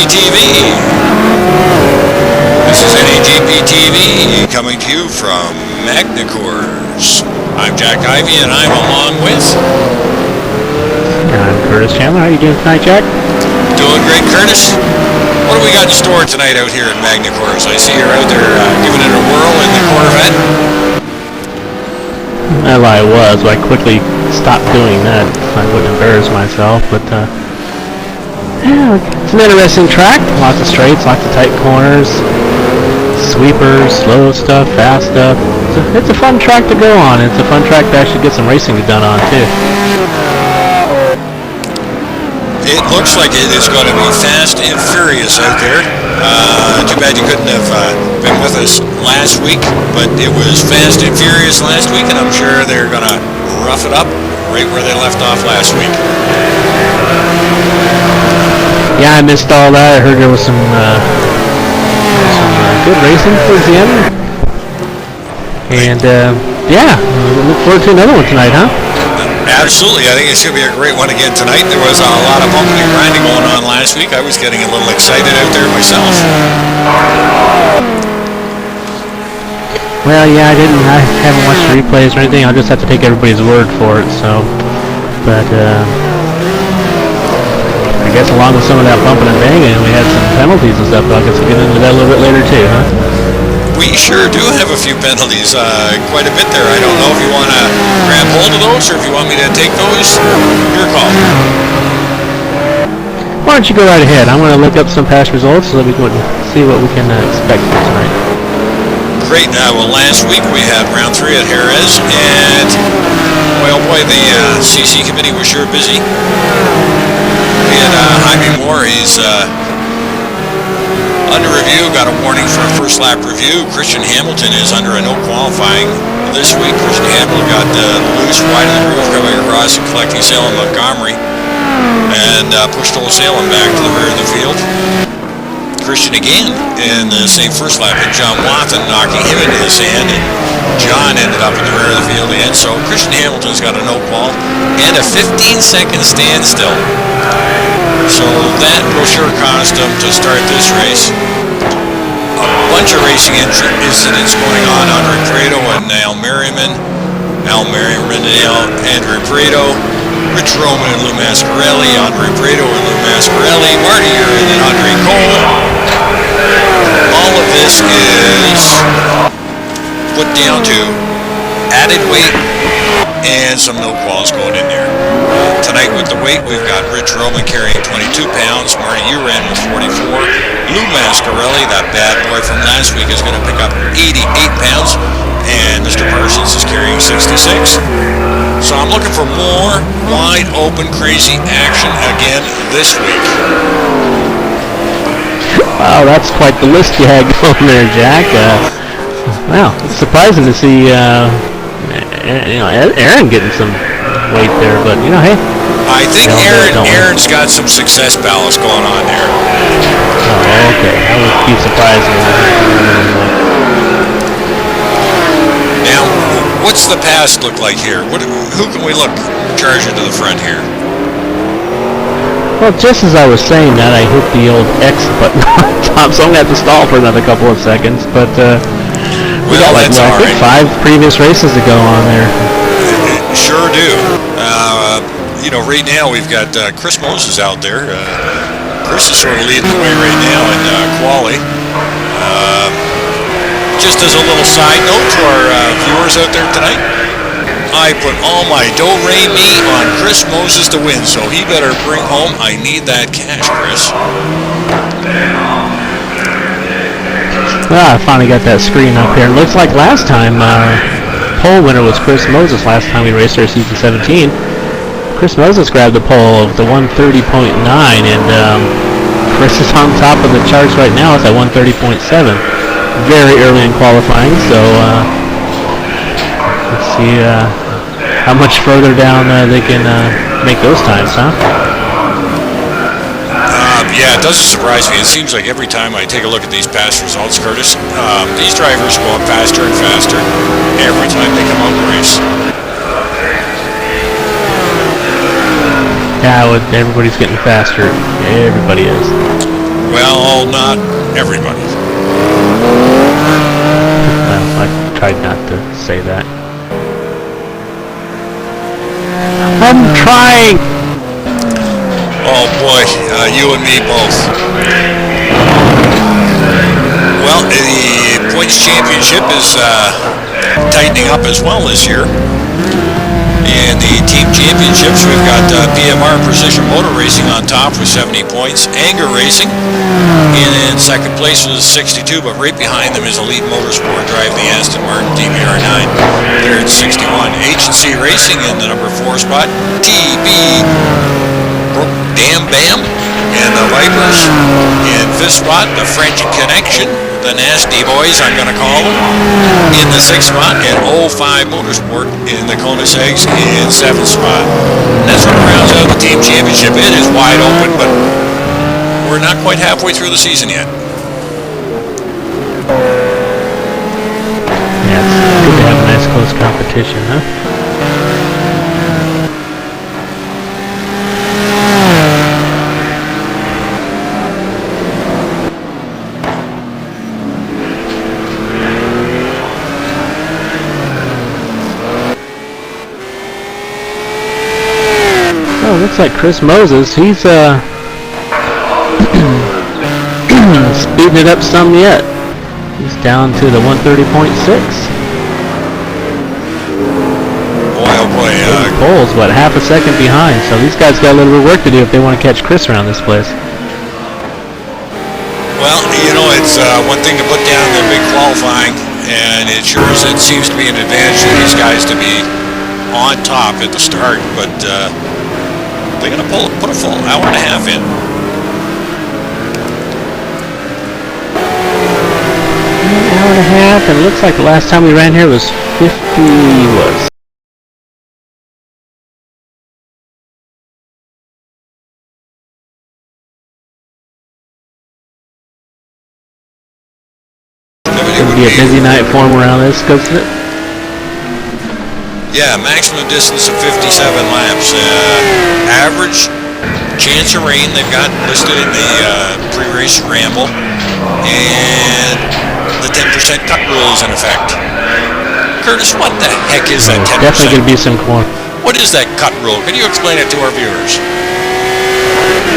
TV. This is NAGP TV coming to you from Magny-Cours. I'm Jack Ivy, and I'm along with... I'm Curtis Chandler. How are you doing tonight, Jack? Doing great, Curtis. What do we got in store tonight out here at Magny-Cours? I see you're out there giving it a whirl in the Corvette. Well, I was, but I quickly stopped doing that. I wouldn't embarrass myself, but yeah, it's an interesting track. Lots of straights, lots of tight corners, sweepers, slow stuff, fast stuff. It's a fun track to go on. It's a fun track to actually get some racing done on, too. It looks like it is going to be fast and furious out there. Too bad you couldn't have been with us last week, but it was fast and furious last week, and I'm sure they're going to rough it up right where they left off last week. Yeah, I missed all that. I heard there was some good racing towards the end. And, yeah, look forward to another one tonight, huh? Absolutely. I think it's going to be a great one again tonight. There was a lot of bumping and grinding going on last week. I was getting a little excited out there myself. Well, yeah, I haven't watched the replays or anything. I'll just have to take everybody's word for it, so. But, I guess along with some of that bumping and banging, we had some penalties and stuff, but I guess we'll get into that a little bit later too, huh? We sure do have a few penalties, quite a bit there. I don't know if you want to grab hold of those or if you want me to take those. Your call. Why don't you go right ahead? I'm going to look up some past results so that we can see what we can expect for tonight. Great. Well, last week we had round 3 at Jerez, and oh boy, the CC committee was sure busy. We had Jaime Moore. He's under review, got a warning for a first lap review. Christian Hamilton is under a no qualifying this week. Christian Hamilton got loose wide of the roof coming across and collecting sail in Montgomery and pushed old Salem back to the rear of the field. Christian again in the same first lap hit John Watson, knocking him into the sand, and John ended up in the rear of the field again. So Christian Hamilton's got a no qual and a 15-second standstill. So that brochure cost him to start this race. A bunch of racing incidents going on. Andre Prado and Al Merriman and Andrew Prado, Rich Roman and Lou Mascarelli, Andre Prado and Lou Mascarelli, Marty Ure and then Andre Cole. All of this is put down to added weight and some no quals going in there. Tonight with the weight, we've got Rich Roman carrying 22 pounds, Marty Uran with 44, Lou Mascarelli, that bad boy from last week, is going to pick up 88 pounds, and Mr. Parsons is carrying 66. So I'm looking for more wide open crazy action again this week. Wow, that's quite the list you had going there, Jack. Wow, it's surprising to see Aaron getting some weight there, but hey. I think Aaron's got some success ballast going on there. Oh, okay. That would be surprising. Now, what's the past look like here? Who can we look charging to the front here? Well, just as I was saying that, I hit the old X button on top, so I'm going to have to stall for another couple of seconds, but we got like 5 previous races to go on there. Sure do. Right now we've got Chris Moses out there. Chris is sort of leading the way right now in quali. Just as a little side note to our viewers out there tonight, I put all my do-re-mi on Chris Moses to win, so he better bring home. I need that cash, Chris. Well, I finally got that screen up here. It looks like last time, pole winner was Chris Moses last time we raced our season 17. Chris Moses grabbed the pole of the 130.9, and Chris is on top of the charts right now. It's at 130.7. Very early in qualifying, so let's see how much further down they can make those times, huh? Yeah, it doesn't surprise me. It seems like every time I take a look at these past results, Curtis, these drivers go up faster and faster every time they come out and race. Yeah, everybody's getting faster. Everybody is. Well, not everybody. Well, I tried not to say that. I'm trying! Oh boy, you and me both. Well, the points championship is tightening up as well this year. In the team championships, we've got PMR Precision Motor Racing on top with 70 points. Anger Racing in second place with 62, but right behind them is Elite Motorsport Drive, the Aston Martin DBR9. They're at 61. H&C Racing in the number 4 spot. TB Damn Bam and the Vipers in 5th spot. The French Connection, the Nasty Boys, I'm going to call them, in the 6th spot, and 05 Motorsport in the Koenigseggs in 7th spot. And that's what rounds out the team championship. It is wide open, but we're not quite halfway through the season yet. Yeah, it's good to have a nice close competition, huh? Oh, looks like Chris Moses, he's speeding it up some yet. He's down to the 130.6. Boy, oh boy. Poel's, what, half a second behind, so these guys got a little bit of work to do if they want to catch Chris around this place. Well, you know, it's one thing to put down the big qualifying, and it seems to be an advantage for these guys to be on top at the start, but they're going to put a full hour and a half in. An hour and a half, and it looks like the last time we ran here was 50, what? It would be a busy night for them around this, because yeah, maximum distance of 57 laps. Average chance of rain they've got listed in the pre-race ramble, and the 10% cut rule is in effect. Curtis, what the heck is that 10%? Definitely going to be some corn. What is that cut rule? Can you explain it to our viewers?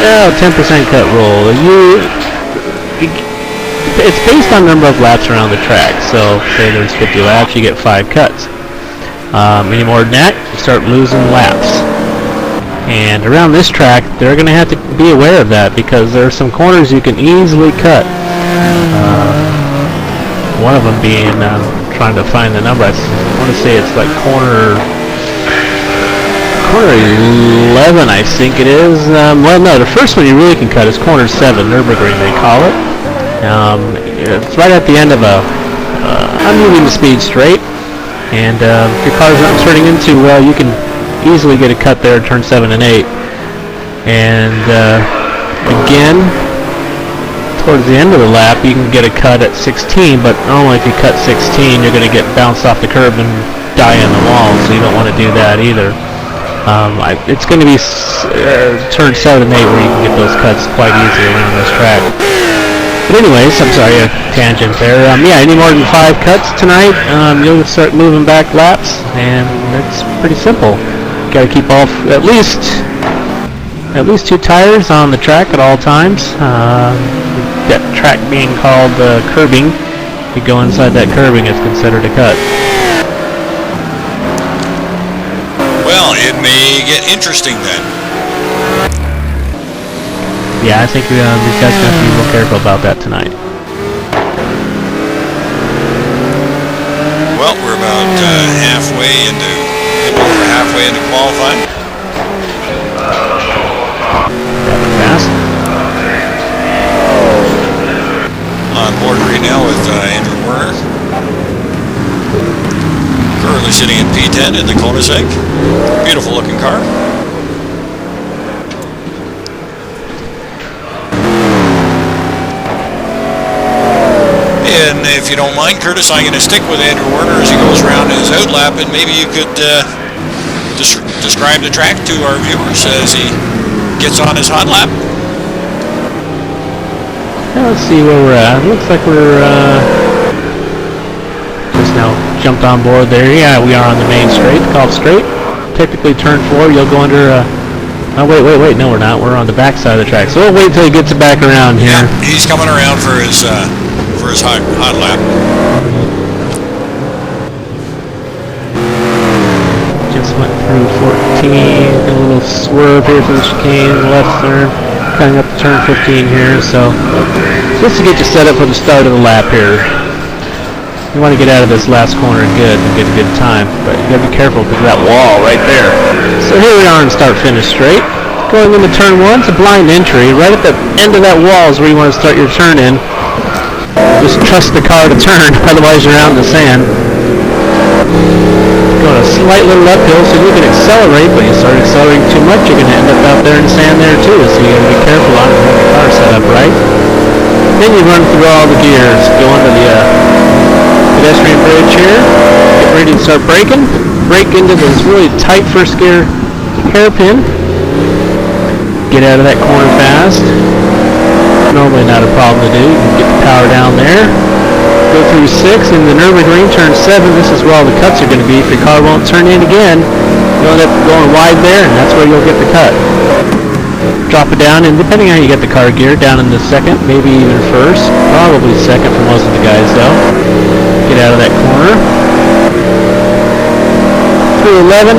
Oh, 10% cut rule. It's based on number of laps around the track. So, say there's 50 laps, you get 5 cuts. Any more than that, you start losing laps. And around this track, they're going to have to be aware of that because there are some corners you can easily cut. One of them being, trying to find the number, I want to say it's like corner 11, I think it is. Well, no, the first one you really can cut is corner 7, Nürburgring they call it. It's right at the end of I'm moving the speed straight. And if your car's not turning in too well, you can easily get a cut there, turn 7 and 8. And again, towards the end of the lap, you can get a cut at 16, but normally if you cut 16, you're going to get bounced off the curb and die on the wall, so you don't want to do that either. It's going to be turn 7 and 8 where you can get those cuts quite easily around this track. But anyways, I'm sorry, a tangent there. Yeah, any more than 5 cuts tonight, you'll start moving back laps, and it's pretty simple. You got to keep at least 2 tires on the track at all times. That track being called curbing. If you go inside that curbing, it's considered a cut. Well, it may get interesting then. Yeah, I think these guys are going to have to be real careful about that tonight. Well, we're about halfway into qualifying. That fast. On board right now with Andrew Werner. Currently sitting in P10 in the Koenigsegg. Beautiful looking car. And if you don't mind, Curtis, I'm going to stick with Andrew Werner as he goes around his outlap, and maybe you could describe the track to our viewers as he gets on his hot lap. Now let's see where we're at. Looks like we're just now jumped on board there. Yeah, we are on the main straight, called straight. Technically turn 4, you'll go under oh, wait, no we're not. We're on the back side of the track. So we'll wait till he gets back around here. Yeah, he's coming around for his hot lap. Just went through 14, a little swerve here for the chicane, left turn, coming up to turn 15 here, so just to get you set up for the start of the lap here. You want to get out of this last corner good and get a good time, but you gotta be careful because of that wall right there. So here we are in start-finish straight. Going into turn 1, it's a blind entry. Right at the end of that wall is where you want to start your turn in. Just trust the car to turn, otherwise you're out in the sand. Going a slight little uphill so you can accelerate, but you start accelerating too much, you're going to end up out there in the sand there too, so you got to be careful on having the car set up right. Then you run through all the gears, go under the pedestrian bridge here, get ready to start braking, brake into this really tight first gear hairpin, get out of that corner fast. Normally not a problem to do, you can get the power down there. Go through 6, and the Nürburgring turn 7, this is where all the cuts are going to be. If your car won't turn in again, you'll end up going wide there, and that's where you'll get the cut. Drop it down, and depending on how you get the car geared, down in the second, maybe even first. Probably second for most of the guys, though. Get out of that corner. Through 11,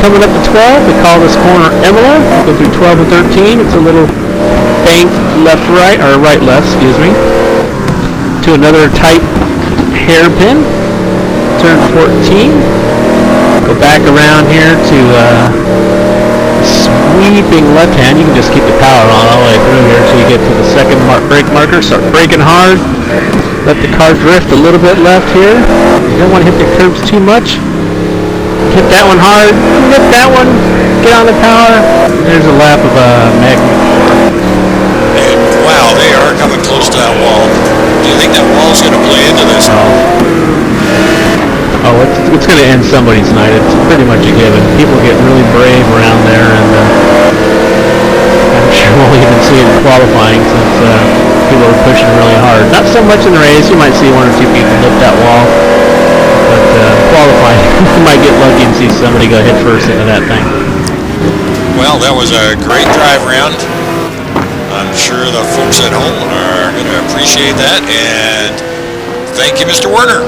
coming up to 12, we call this corner Imola. Go through 12 and 13, it's a little bank left-right, or right-left, excuse me. To another tight hairpin, turn 14, go back around here to sweeping left hand. You can just keep the power on all the way through here until you get to the second brake marker. Start braking hard, let the car drift a little bit left here. You don't want to hit the curbs too much. Hit that one hard, hit that one, get on the power. There's a lap of Magny-Cours. Wow, they are coming close to that wall. Do you think that wall's going to play into this? Oh, it's going to end somebody's night. It's pretty much a given. People get really brave around there, and I'm sure we'll even see it in qualifying since people are pushing really hard. Not so much in the race. You might see 1 or 2 people hit that wall, but qualifying, you might get lucky and see somebody go head first into that thing. Well, that was a great drive round. I'm sure the folks at home are going to appreciate that, and thank you, Mr. Werner.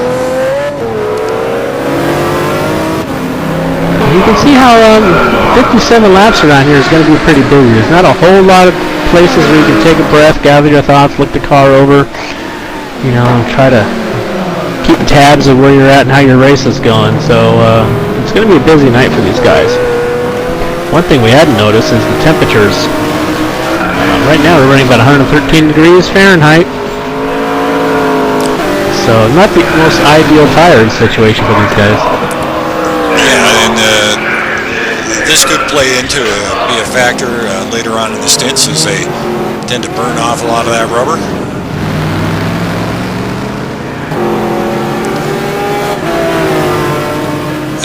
You can see how 57 laps around here is going to be pretty busy. There's not a whole lot of places where you can take a breath, gather your thoughts, look the car over, you know, and try to keep tabs of where you're at and how your race is going. So it's going to be a busy night for these guys. One thing we hadn't noticed is the temperatures. Right now we're running about 113 degrees Fahrenheit. So not the most ideal tire situation for these guys. Yeah, and this could play into be a factor later on in the stints as they tend to burn off a lot of that rubber.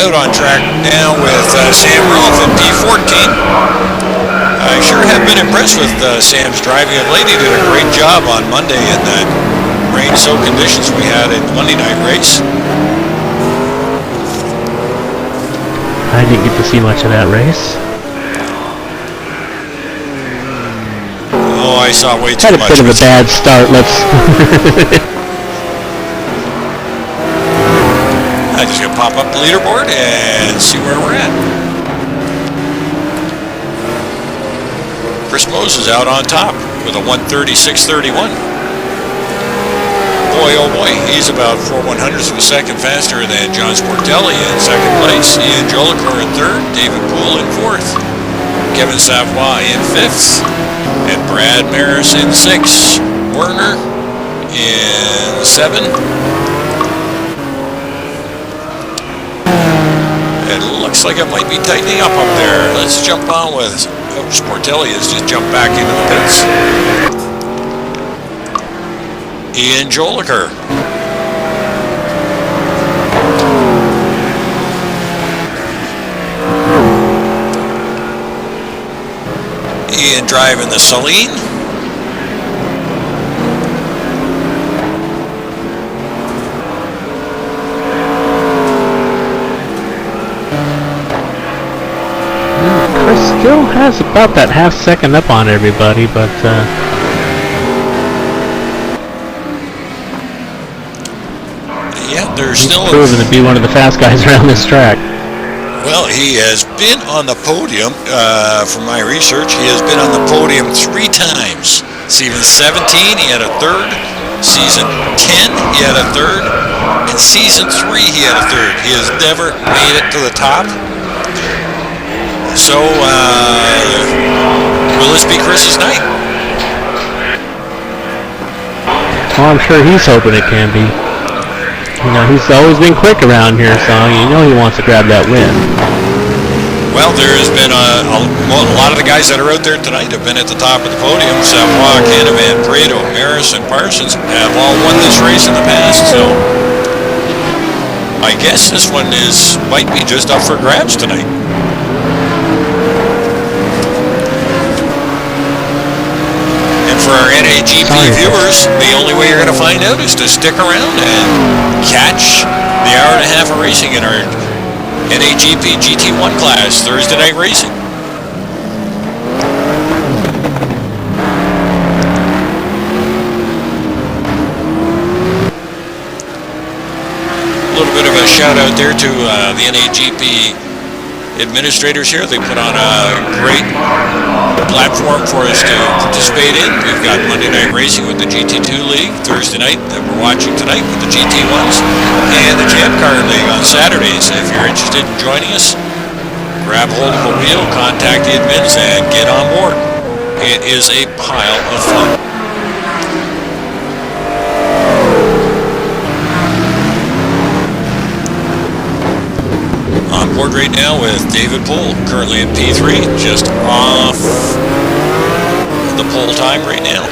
Out on track now with Sam Rolfe in P14. I sure have been impressed with Sam's driving, and Lady did a great job on Monday in the rain-soaked conditions we had in Monday night race. I didn't get to see much of that race. Oh, I saw way too much. Had a bit of a bad start. I'm just gonna pop up the leaderboard and see where we're at. Chris Moses out on top with a 1:36.31. Boy, oh boy, he's about 4/100ths of a second faster than John Sportelli in second place. Ian Jolicoeur in third, David Poel in fourth, Kevin Savoy in fifth, and Brad Maris in sixth. Werner in 7. It looks like it might be tightening up there. Let's jump on with Sportelli has just jumped back into the pits. Ian Jolicoeur. Ian driving the Saleen. still has about that half second up on everybody, but yeah, there's he's still proven to be one of the fast guys around this track. Well, he has been on the podium, from my research, he has been on the podium 3 times. Season 17, he had a third. Season 10, he had a third. And season 3, he had a third. He has never made it to the top. So, will this be Chris's night? Well, I'm sure he's hoping it can be. You know, he's always been quick around here, so you know he wants to grab that win. Well, there has been a lot of the guys that are out there tonight have been at the top of the podium. Savoie, Canavan, Pareto, Maris, and Parsons have all won this race in the past, so I guess this one might be just up for grabs tonight. And for our NAGP viewers, the only way you're going to find out is to stick around and catch the hour and a half of racing in our NAGP GT1 class, Thursday night racing. A little bit of a shout out there to the NAGP administrators here. They put on a great platform for us to participate in. We've got Monday night racing with the GT2 League Thursday night that we're watching tonight with the GT1s, and the Champ Car League on Saturdays. If you're interested in joining us, grab hold of a wheel, contact the admins, and get on board. It is a pile of fun. On board right now with David Poel, currently in P3, just off the pole time right now.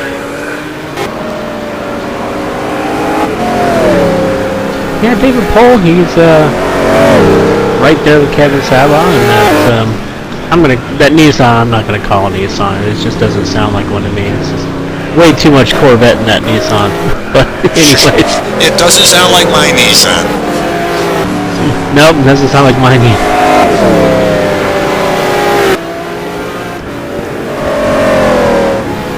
Yeah, David Poel, he's right there with Kevin Savoie, and that Nissan, I'm not gonna call it Nissan. It just doesn't sound like one to me. It's just way too much Corvette in that Nissan. But anyways, it doesn't sound like my Nissan. Nope, doesn't sound like mine either.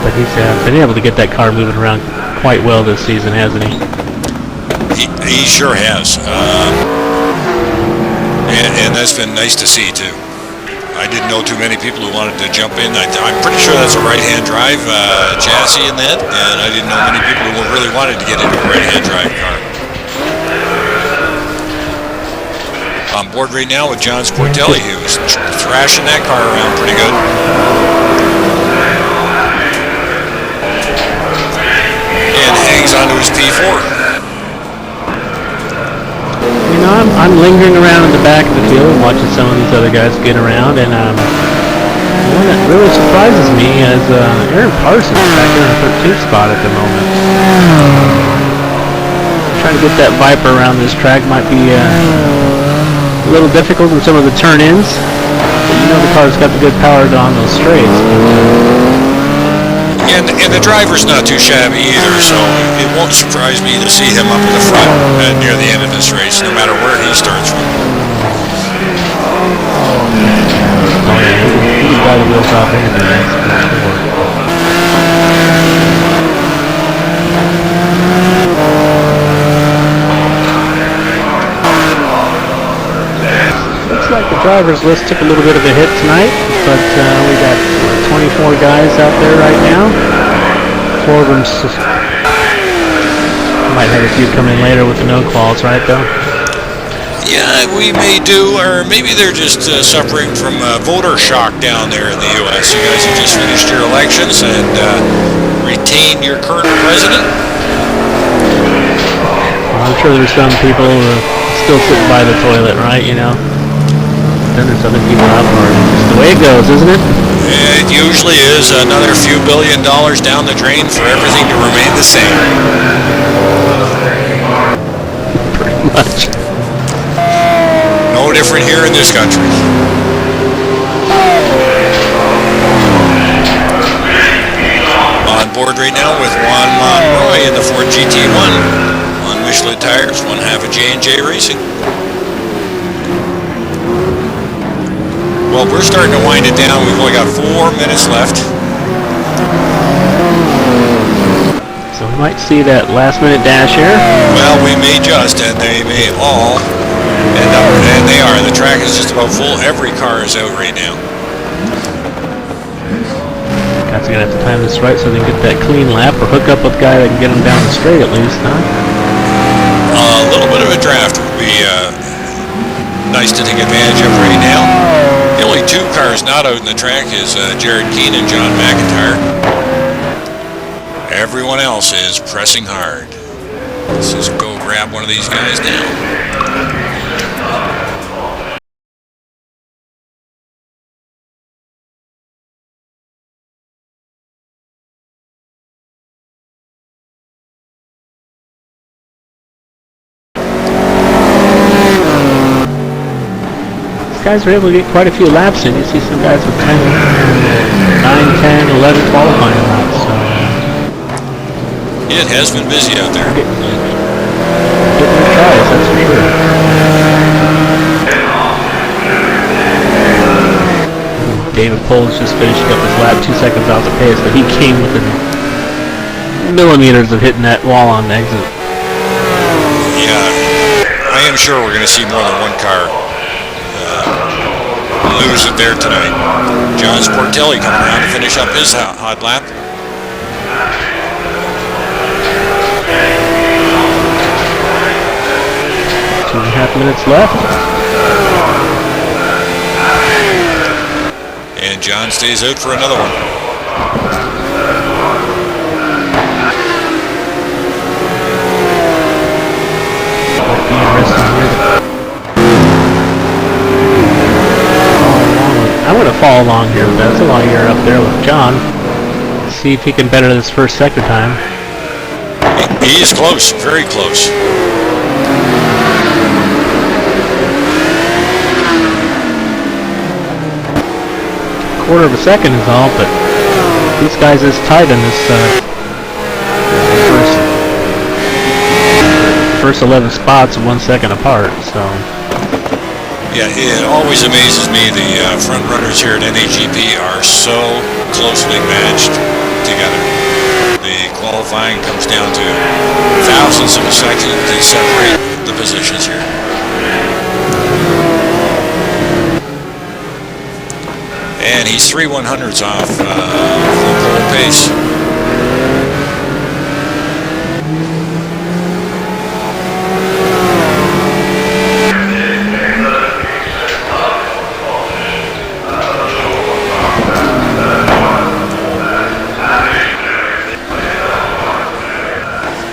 But he's been able to get that car moving around quite well this season, hasn't he? He sure has. And that's been nice to see, too. I didn't know too many people who wanted to jump in. I'm pretty sure that's a right-hand drive chassis in that, and I didn't know many people who really wanted to get into a right-hand drive car. On board right now with John Sportelli, who's thrashing that car around pretty good. And hangs onto his P4. You know, I'm lingering around in the back of the field and watching some of these other guys get around, and one that really surprises me is Aaron Parsons back there in the 13th spot at the moment. Trying to get that Viper around this track might be a little difficult in some of the turn-ins, but you know the car's got the good power on those straights. And the driver's not too shabby either, so it won't surprise me to see him up in the front near the end of this race, no matter where he starts from. Oh yeah, he can buy the wheels off anything, that's for sure. Looks like the driver's list took a little bit of a hit tonight, but we got 24 guys out there right now. 4 of them might have a few come in later with the no quals, right, though? Yeah, we may do, or maybe they're just suffering from voter shock down there in the U.S. You guys have just finished your elections and retained your current president. Well, I'm sure there's some people who are still sitting by the toilet, right, you know? Then there's other people out there. It's the way it goes, isn't it? It usually is another few $1 billion down the drain for everything to remain the same. Pretty much. No different here in this country. On board right now with Juan Monroy in the Ford GT1 on Michelin tires, 1/2 of J&J Racing. Well, we're starting to wind it down. We've only got 4 minutes left. So we might see that last minute dash here. Well, we may just, and they may all end up, and they are. The track is just about full. Every car is out right now. Guys are gonna have to time this right so they can get that clean lap or hook up with a guy that can get them down the straight at least, huh? A little bit of a draft would be nice to take advantage of right now. The only 2 cars not out in the track is Jared Keane and John McIntyre. Everyone else is pressing hard. Let's just go grab one of these guys now. Guys are able to get quite a few laps in. You see some guys with 10, 9, 10, 11 qualifying laps. So it has been busy out there. Getting their tries, that's for sure. David Poel's just finishing up his lap 2 seconds off the pace, but he came within millimeters of hitting that wall on the exit. Yeah, I am sure we're going to see more than one car lose it there tonight. John Sportelli coming around to finish up his hot lap. Two and a half minutes left. And John stays out for another one. Might be interesting here. I'm going to follow along here with that. Along here up there with John. See if he can better this first sector time. He is close, very close. Quarter of a second is all, but these guys is tight in this first 11 spots 1 second apart, so. Yeah, it always amazes me. The front runners here at NAGP are so closely matched together. The qualifying comes down to thousands of a second to separate the positions here. And he's 3/100ths off the pole pace.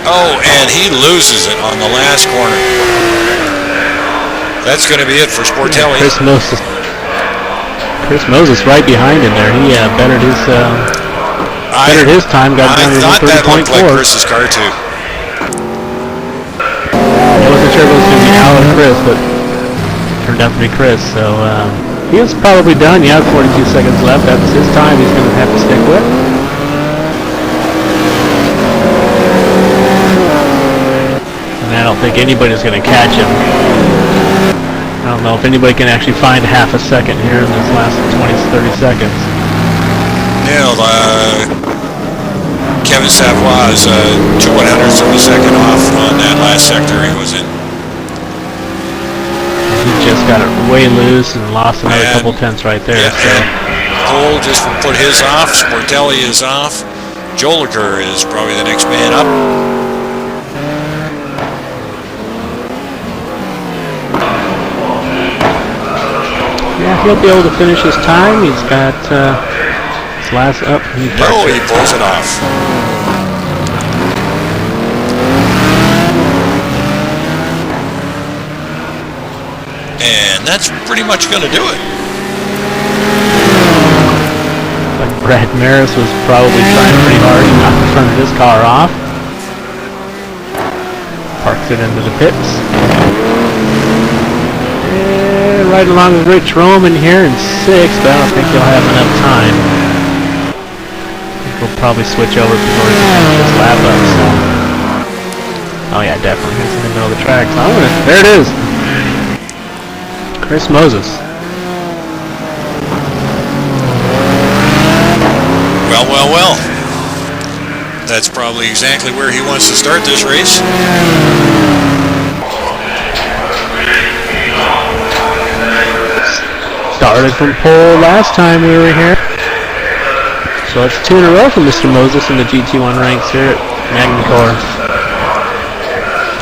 Oh, and he loses it on the last corner. That's going to be it for Sportelli. Chris Moses right behind him there. He bettered his time. Got I thought that looked like Chris's car too. I wasn't sure if it was going to be Al or Chris, but it turned out to be Chris. So he was probably done. Yeah, 42 seconds left. That's his time. He's going to have to stick with. I don't think anybody's going to catch him. I don't know if anybody can actually find half a second here in this last 20-30 seconds. Yeah, Kevin Savoie is 2/100ths of a second off on that last sector he was in. He just got it way loose and lost another couple tenths right there. Yeah, so. Poel just put his off. Sportelli is off. Joliker is probably the next man up. Yeah, he'll be able to finish his time. He's got his last up. He pulls it off. And that's pretty much going to do it. Like Brad Maris was probably trying pretty hard to knock the front of his car off. Parks it into the pits. Right along with Rich Roman here in 6th, but I don't think he'll have enough time. I think he'll probably switch over before he can finish his lap up. So. Oh yeah, definitely. He's in the middle of the track. So there it is. Chris Moses. Well, well, well. That's probably exactly where he wants to start this race. Started from pole last time we were here. So it's 2 in a row for Mr. Moses in the GT1 ranks here at Magny-Cours.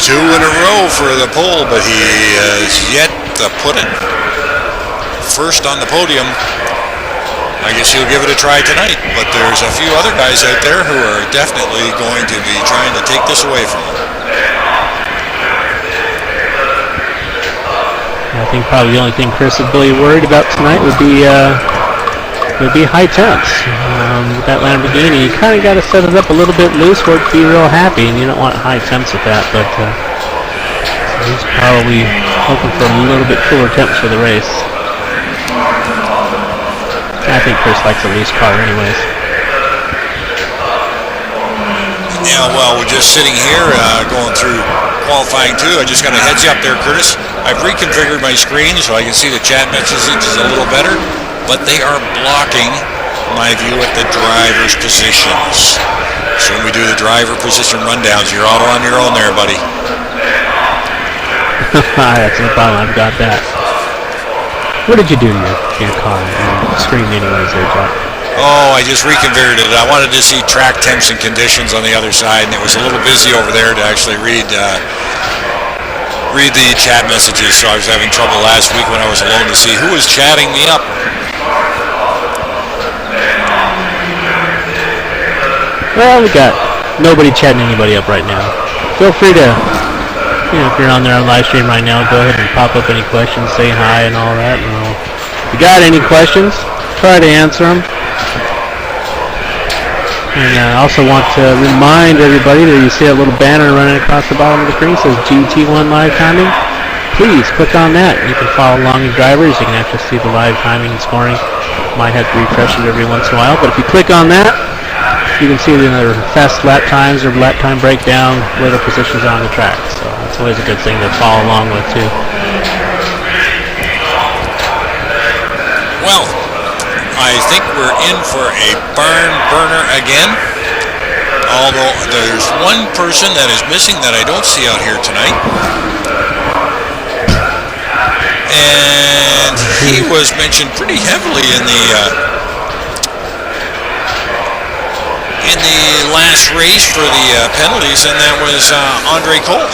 2 in a row for the pole, but he has yet to put it first on the podium. I guess he'll give it a try tonight, but there's a few other guys out there who are definitely going to be trying to take this away from him. I think probably the only thing Chris is really worried about tonight would be high temps. With that Lamborghini, you kind of got to set it up a little bit loose for it to be real happy, and you don't want high temps with that, but he's probably hoping for a little bit cooler temps for the race. I think Chris likes a loose car anyways. Yeah, well, we're just sitting here going through qualifying 2. I just got a heads up there, Curtis. I've reconfigured my screen so I can see the chat messages a little better, but they are blocking my view at the driver's positions. So when we do the driver position rundowns, you're all on your own there, buddy. That's no problem, I've got that. What did you do to your car? Screen anyways there, Jack. Oh, I just reconfigured it. I wanted to see track temps and conditions on the other side, and it was a little busy over there to actually read the chat messages, so I was having trouble last week when I was alone to see who was chatting me up. Well, we got nobody chatting anybody up right now. Feel free to, if you're on there on live stream right now, go ahead and pop up any questions, say hi and all that. And if you got any questions, try to answer them. And I also want to remind everybody that you see that little banner running across the bottom of the screen that says GT1 live timing. Please click on that. You can follow along your drivers. You can actually see the live timing and scoring. Might have to refresh it every once in a while, but if you click on that, you can see the other fast lap times or lap time breakdown where the positions are on the track. So that's always a good thing to follow along with too. Well, I think we're in for a barn burner again. Although there's one person that is missing that I don't see out here tonight. And he was mentioned pretty heavily in the last race for the penalties, and that was Andre Cole.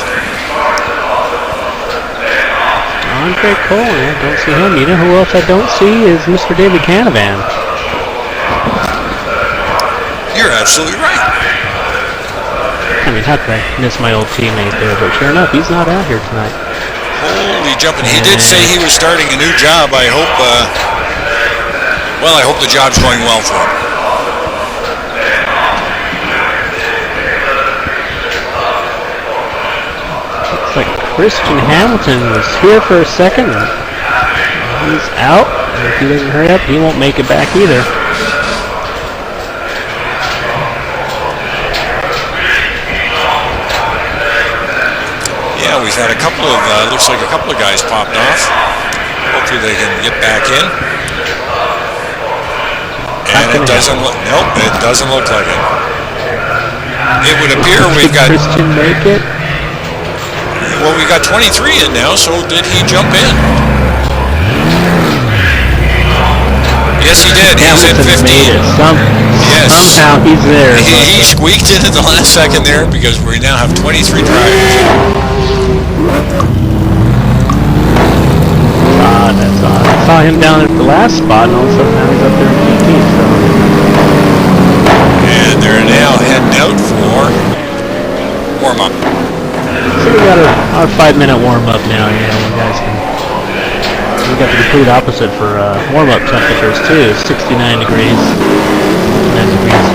Andre Cole, I don't see him. You know who else I don't see is Mr. David Canavan. You're absolutely right. I mean, how could I miss my old teammate there? But sure enough, he's not out here tonight. Holy jumping. He did say he was starting a new job. I hope, I hope the job's going well for him. Looks like Christian Hamilton was here for a second. He's out. And if he doesn't hurry up, he won't make it back either. Yeah, we've had a couple of, looks like a couple of guys popped off. Hopefully they can get back in. And it doesn't look, nope, it doesn't look like it. It would appear we've got... Christian make it? Well, we got 23 in now, so did he jump in? Yes, he did. He's in 15. Yes. Somehow he's there. He squeaked in at the last second there because we now have 23 drivers. That's odd. I saw him down at the last spot, and all of a sudden now he's up there in 15. So. And they're now heading out for warm-up. So we got our 5-minute warm-up now. You know, we got the complete opposite for warm-up temperatures too. 69 degrees. 9 degrees.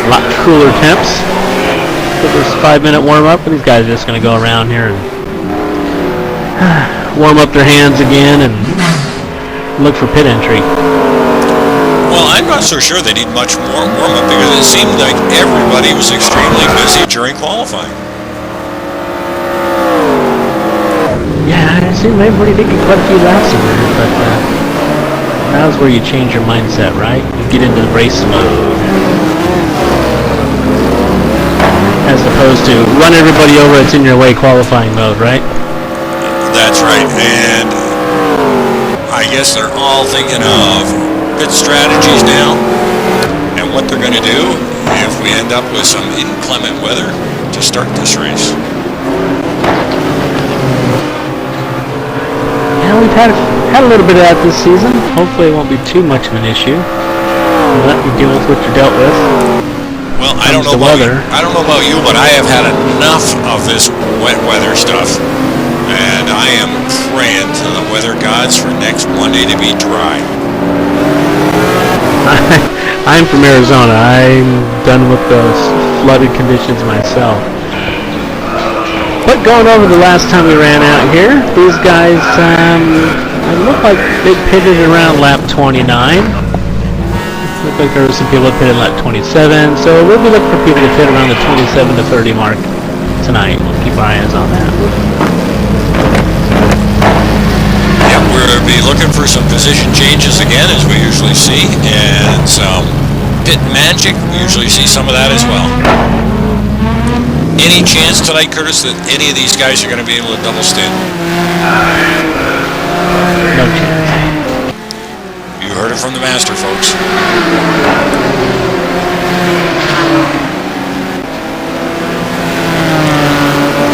A lot cooler temps for this 5-minute warm-up. And these guys are just going to go around here and warm up their hands again and look for pit entry. Well, I'm not so sure they need much more warm-up because it seemed like everybody was extremely busy during qualifying. Yeah, I assume everybody did get quite a few laps in there, but now's where you change your mindset, right? You get into race mode. As opposed to run everybody over, it's in your way qualifying mode, right? That's right, and I guess they're all thinking of pit strategies now and what they're going to do if we end up with some inclement weather to start this race. Yeah, we've had a little bit of that this season. Hopefully it won't be too much of an issue. You'll let me deal with what you're dealt with. Well, I don't know about you, but I have had enough of this wet weather stuff, and I am praying to the weather gods for next Monday to be dry. I'm from Arizona. I'm done with those flooded conditions myself. But going over the last time we ran out here, these guys, it looked like they pitted around lap 29. Looked like there were some people that pitted lap 27, so we'll be looking for people to pit around the 27 to 30 mark tonight. We'll keep our eyes on that. Yeah, we'll be looking for some position changes again, as we usually see, and some pit magic. We usually see some of that as well. Any chance tonight, Curtis, that any of these guys are going to be able to double stint? No chance. You heard it from the master, folks.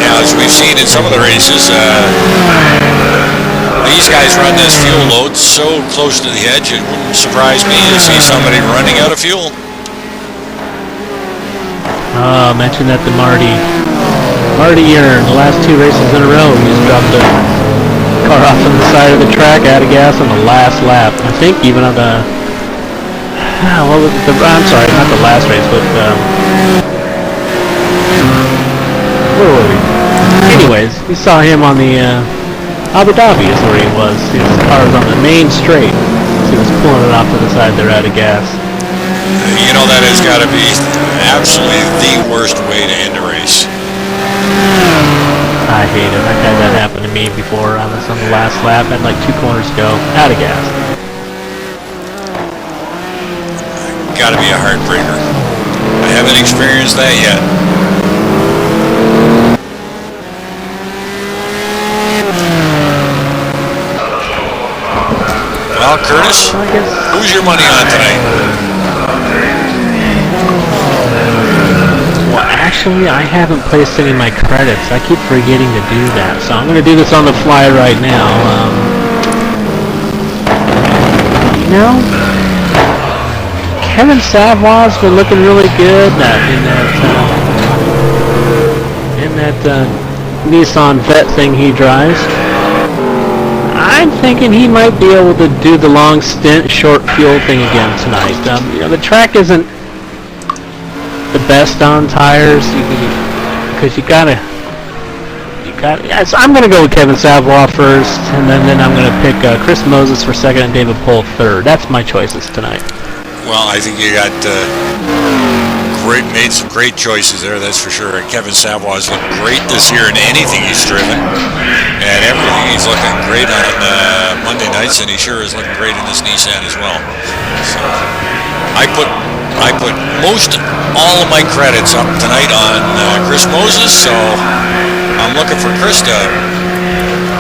Now, as we've seen in some of the races, these guys run this fuel load so close to the edge, it wouldn't surprise me to see somebody running out of fuel. Mentioned that to Marty. Marty Yearn, the last two races in a row, he's dropped the car off on the side of the track, out of gas on the last lap. I think even on the, what was it? I'm sorry, not the last race, but where were we? Anyways, we saw him on the Abu Dhabi is where he was. His car was on the main straight, so he was pulling it off to the side there out of gas. You know, that has got to be absolutely the worst way to end a race. I hate it. I've had that happen to me before. I was on the last lap, had like 2 corners to go, out of gas. Got to be a heartbreaker. I haven't experienced that yet. Well, Curtis, who's your money on tonight? Well, actually, I haven't placed any of my credits. I keep forgetting to do that, so I'm going to do this on the fly right now. Kevin Savoy's been looking really good in that Nissan Vet thing he drives. I'm thinking he might be able to do the long stint, short fuel thing again tonight. The track isn't the best on tires, because you gotta. Yes, I'm gonna go with Kevin Savoy first, and then I'm gonna pick Chris Moses for second and David Poel third. That's my choices tonight. Well, I think you got made some great choices there, that's for sure. And Kevin Savoy's looked great this year in anything he's driven, and everything. He's looking great on Monday nights, and he sure is looking great in this Nissan as well. So I put most all of my credits up tonight on Chris Moses, so I'm looking for Chris to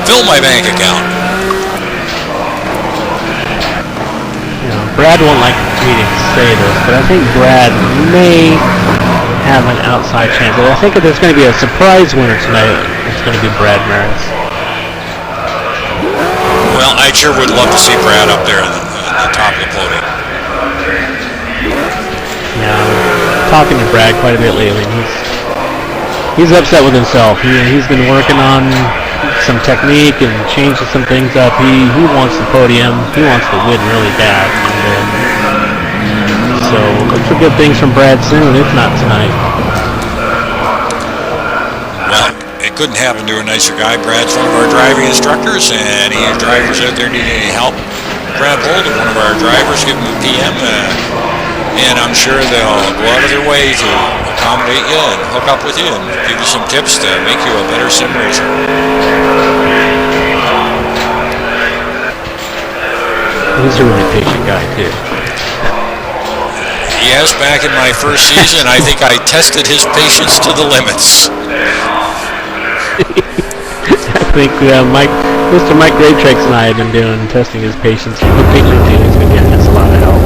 fill my bank account. Brad won't like me to say this, but I think Brad may have an outside chance. I think if there's going to be a surprise winner tonight, it's going to be Brad Maris. Well, I sure would love to see Brad up there at the top of the podium. Yeah, I'm talking to Brad quite a bit lately. He's upset with himself. He's been working on some technique and changing some things up. He wants the podium. He wants to win really bad. So look for good things from Brad soon, if not tonight. Well, it couldn't happen to a nicer guy. Brad's one of our driving instructors, and any drivers out there need any help, grab hold of one of our drivers, give them a PM, and I'm sure they'll go out of their way to accommodate you and hook up with you and give you some tips to make you a better sim racer. He's a really patient guy, too. Yes, back in my first season, I think I tested his patience to the limits. I think Mr. Mike Greatrex and I have been testing his patience lately, too. He's been getting us a lot of help.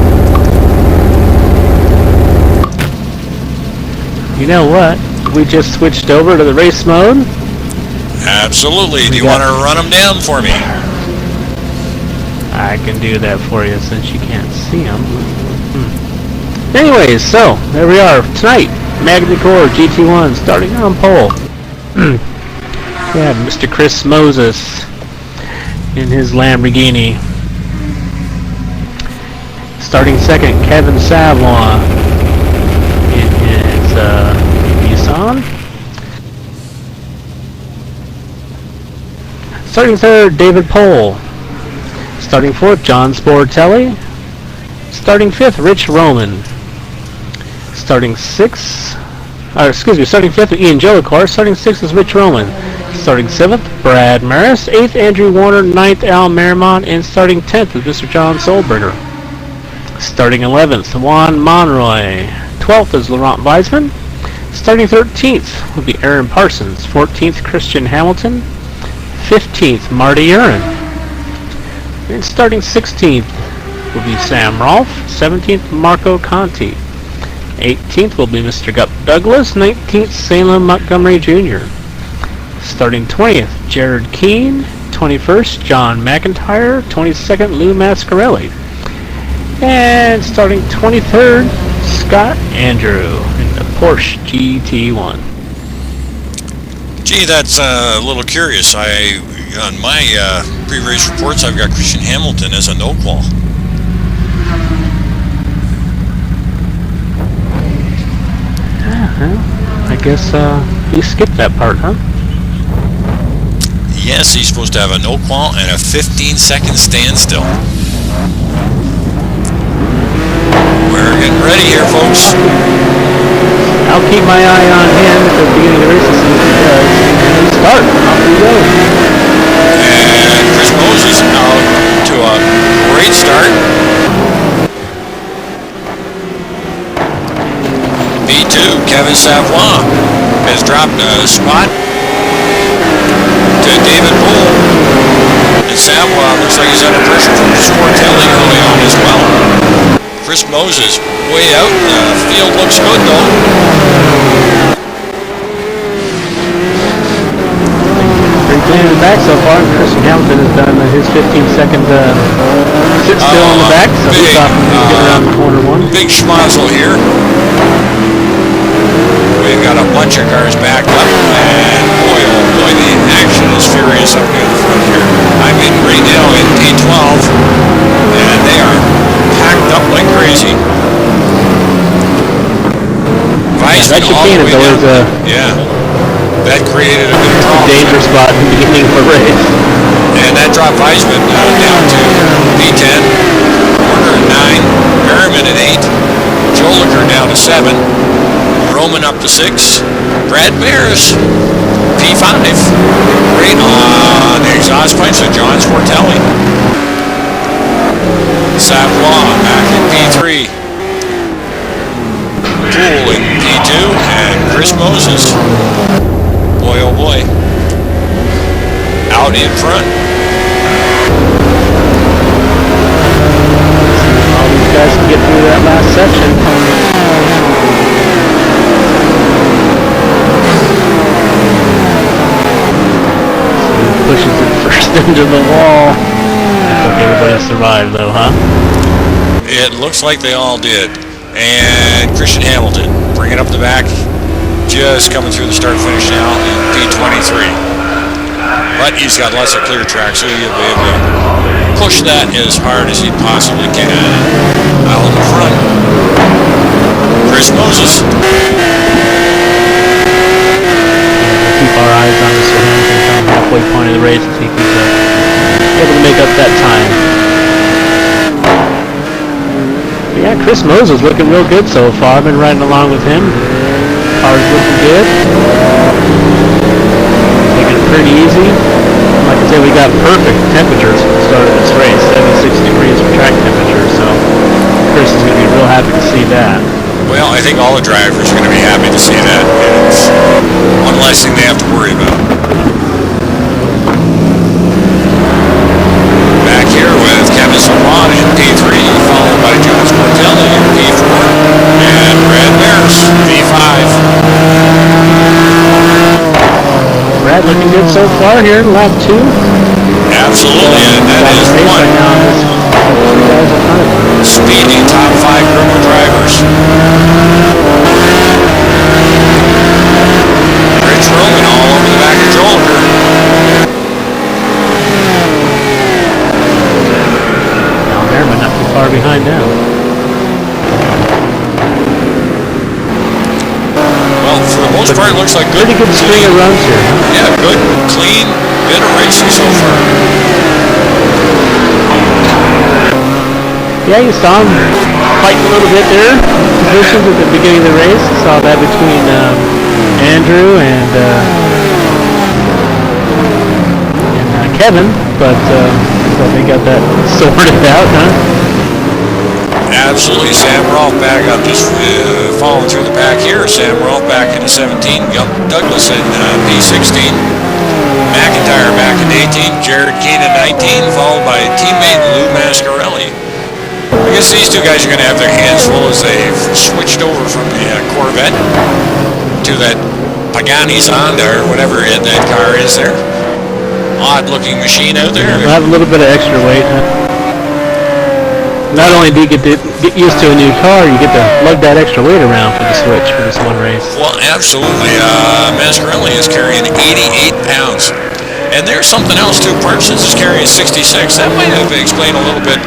You know what? We just switched over to the race mode. Absolutely. Do you want to run them down for me? I can do that for you since you can't see them. Anyways, so there we are tonight. Magny-Cours GT1 starting on pole. Yeah, Mr. Chris Moses in his Lamborghini. Starting second, Kevin Savoy in his Nissan. Starting third, David Poel. Starting fourth, John Sportelli. Starting fifth, Rich Roman. Starting fifth, Ian Jellicoe. Starting sixth is Rich Roman. Starting seventh, Brad Maris. Eighth, Andrew Warner. Ninth, Al Merrimont. And starting 10th is Mr. John Solberger. Starting 11th, Juan Monroy. 12th is Laurent Weisman. Starting 13th will be Aaron Parsons. 14th, Christian Hamilton. 15th, Marty Urin. And starting 16th will be Sam Rolfe. 17th, Marco Conti. 18th will be Mr. Gup Douglas. 19th, Salem Montgomery Jr. Starting 20th, Jared Keane. 21st, John McIntyre. 22nd, Lou Mascarelli. And starting 23rd, Scott Andrew in the Porsche GT1. Gee, that's a little curious. On my pre-race reports, I've got Christian Hamilton as a no-qual. I guess he skipped that part, huh? Yes, he's supposed to have a no-qual and a 15-second standstill. We're getting ready here, folks. I'll keep my eye on him at the beginning of the race to see what he does. And start. Off we go. And Chris Moses out to a great start. B2, Kevin Savoy has dropped a spot to David Poel. And Savoy looks like he's under pressure from Sportelli early on as well. Chris Moses way out. The field looks good though. Pretty clean in the back so far. Christian Hamilton has done his 15-second sit still on the back, so he's off to get around corner one. Big schmozzle here. We've got a bunch of cars backed up, and boy, oh boy, the action is furious up near the front here. I'm in right now in P12, and they are packed up like crazy. Weisman all the way down. Yeah, that created a bit of problem. Dangerous spot in the beginning of the race. And that dropped Weisman down to P10, Warner at 9, Merriman at 8, Joliker down to 7, Roman up to 6, Brad Maris, P5, right on the exhaust pipes of John Sportelli. Savoy back in P3, Poel in P2, and Chris Moses. Boy, oh boy. Out in front. All these guys can get through that last section. Pushes it first into the wall. I think everybody survived though, huh? It looks like they all did. And Christian Hamilton bringing up the back, just coming through the start finish now in P23. But he's got lots of clear track, so he'll be able to push that as hard as he possibly can. Out in the front, Chris Moses. Keep our eyes on Mr. Hamilton come halfway point of the race and see if he's able to make up that time. But yeah, Chris Moses looking real good so far. I've been riding along with him. Car's looking good. Taking it pretty easy. Like I said, we got perfect temperatures at the start of this race. 76 degrees for track happy to see that. Well, I think all the drivers are going to be happy to see that. It's one less thing they have to worry about. Back here with Kevin Savoy in P3, followed by Jonas Portelli in P4, and Brad Mears, P5. Brad looking good so far here in lap 2. Absolutely, and that is one speedy top 5 group of drivers. Rich Roman all over the back of Joliker. Now Merriman not too far behind now. Well, for the most part, it looks like good. Pretty good string of runs here. Huh? Yeah, good, clean bit of racing so far. Yeah, you saw him fighting a little bit there. Positions at the beginning of the race. Saw that between Andrew and Kevin, but so they got that sorted out, huh? Absolutely, Sam Rolfe back up, just following through the pack here. Sam Rolfe back into 17, Douglas in P16, McIntyre back in 18, Jared Keane in 19, followed by teammate Lou Mascarelli. I guess these two guys are going to have their hands full as they've switched over from the Corvette to that Pagani Zonda or whatever that car is there. Odd-looking machine out there. We'll have a little bit of extra weight, huh? Not only do you get to get used to a new car, you get to lug that extra weight around for the switch for this one race. Well, absolutely. Mascarelli is carrying 88 pounds. And there's something else too. Parsons is carrying 66. That might have explained a little bit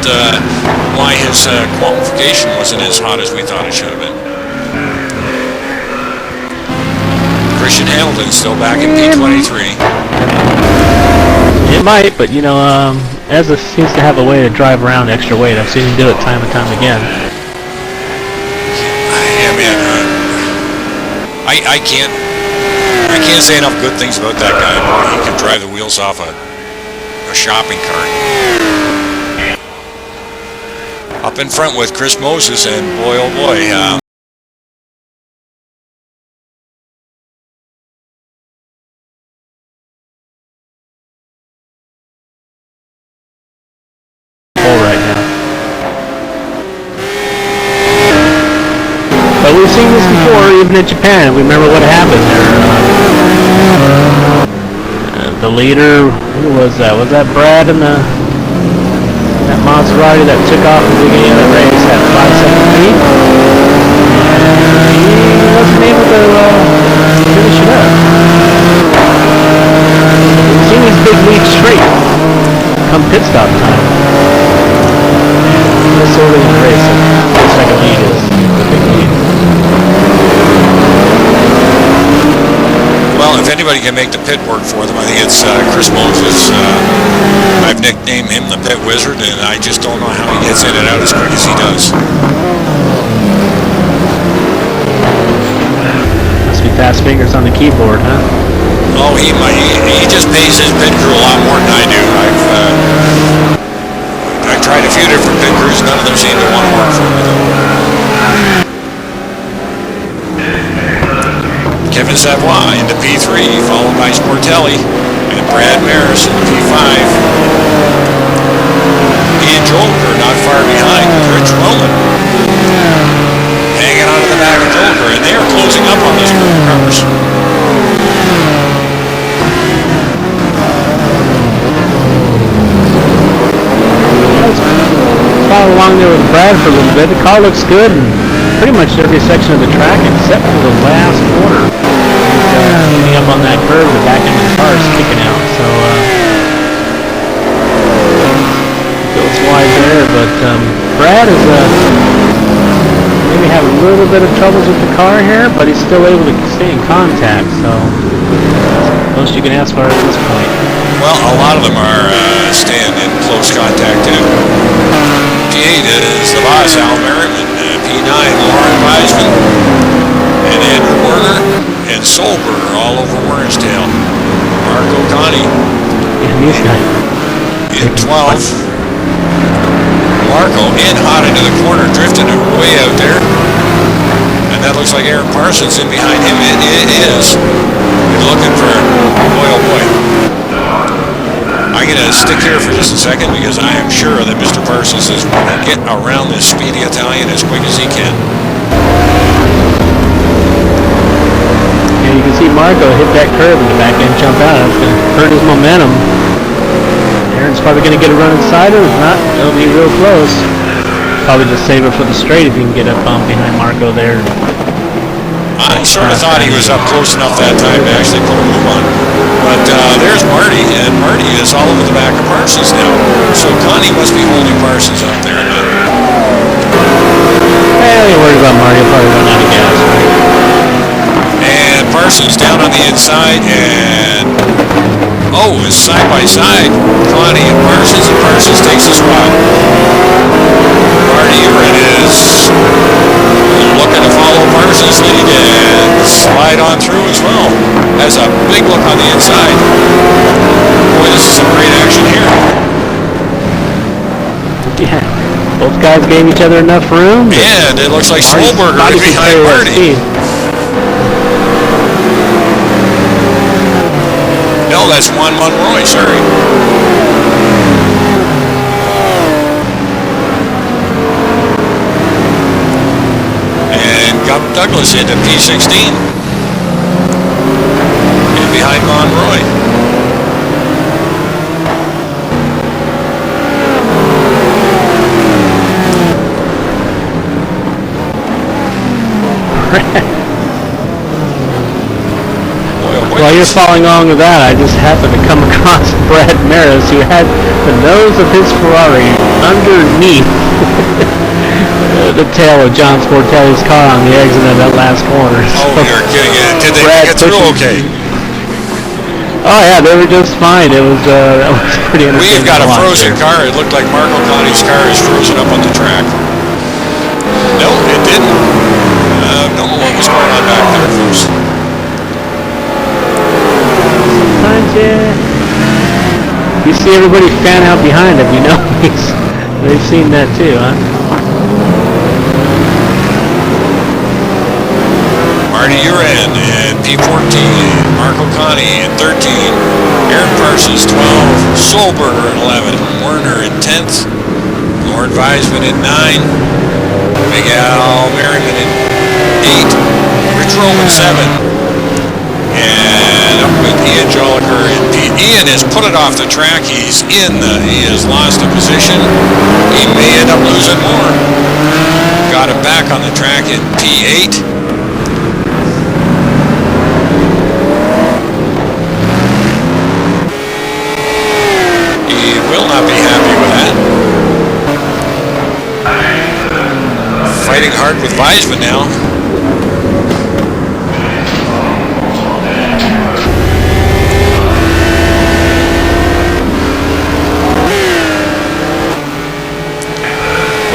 why his qualification wasn't as hot as we thought it should have been. Christian Hamilton still back in P23. It might, but you know, Ezra seems to have a way to drive around extra weight. I've seen him do it time and time again. Yeah, man. I can't say enough good things about that guy. He can drive the wheels off a shopping cart. Up in front with Chris Moses, and boy, oh boy. Right now. But we've seen this before, even in Japan. We remember what happened there. The leader, who was that? Was that Brad in that Maserati that took off at the beginning of the race at 5-second lead? He wasn't able to finish it up. We've seen these big leads straight come pit stop time. This early in the race, the second lead is the big lead. Well, if anybody can make the pit work for them, I think it's Chris Moses. I've nicknamed him the pit wizard, and I just don't know how he gets in and out as quick as he does. Must be fast fingers on the keyboard, huh? Oh, he just pays his pit crew a lot more than I do. I've tried a few different pit crews, none of them seem to want to work for me though. Kevin Savoy into P3, followed by Sportelli, and Brad Mears into P5. He and Joliker not far behind with Rich Roman hanging onto the back of Joliker, and they are closing up on this group of cars. Follow along there with Brad for a little bit. The car looks good in pretty much every section of the track except for the last corner. He's up on that curve, the back end of the car is kicking out, so feels wide there, but Brad is maybe having a little bit of troubles with the car here, but he's still able to stay in contact, so most you can ask for at this point. Well, a lot of them are staying in close contact too. P8 is the boss, Al Merriman. P9, Lauren Weisman. And Andrew Werner and Solberg all over Werner's tail. Marco Conti in 12. Marco in hot into the corner, drifting way out there. looks like Aaron Parsons in behind him. It is. He's looking for, boy, oh boy. I'm going to stick here for just a second because I am sure that Mr. Parsons is going to get around this speedy Italian as quick as he can. And you can see Marco hit that curve in the back end, jump out. That's going to hurt his momentum. Aaron's probably going to get a run inside him. If not, it'll be real close. Probably just save it for the straight if you can get up behind Marco there. I sort of thought he was up close enough that time to actually put a move on. But there's Marty, and Marty is all over the back of Parsons now. So Connie must be holding Parsons out there. Hey, don't worry about Marty. He'll probably run out of gas, right? And Parsons down on the inside, and it's side by side. Connie and Parsons takes a spot. Marty Uren is looking to follow Parsons' lead and slide on through as well. Has a big look on the inside. Boy, this is some great action here. Yeah, both guys gave each other enough room. And it looks like Solberger is behind Marty. No, that's Juan Monroy, sorry. And Gup Douglas into P16. And behind Monroy. While you're following along with that, I just happened to come across Brad Maris, who had the nose of his Ferrari underneath the tail of John Sportelli's car on the exit of that last corner. So you're kidding. Did they get through okay? Oh yeah, they were just fine. It was that was pretty entertaining. We've got a frozen car. It looked like Marco Connie's car is frozen up on the track. No, it didn't. Don't know what was going on back there, folks. Sometimes, yeah, you see everybody fan out behind him, you know. They've seen that too, huh? Marty Uren in P14, Marco Connie in 13, Aaron Parsons 12, Solberger in 11, Werner in 10th, Lord Weisman in 9, Big Al Merriman in 8, Rich Roman 7, and up with Ian Joliker in P. Ian has put it off the track. He has lost a position. He may end up losing more. Got him back on the track in P8. He will not be happy with that. Fighting hard with Weisman now.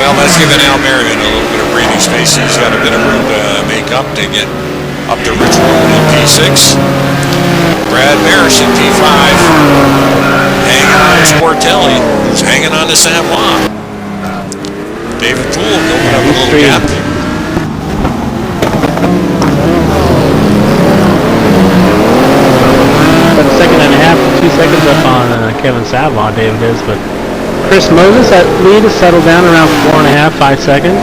Well, that's given Al Merriman a little bit of breathing space. He's got a bit of room to make up to get up to Rich Roman in P6. Brad Maris in P5. Hanging on to Sportelli, who's hanging on to Savoie. David Poole opening up a little gap. About a second and a half, 2 seconds up on Kevin Savoie, David is, but Chris Moses, that lead has settled down around 4.5, 5 seconds.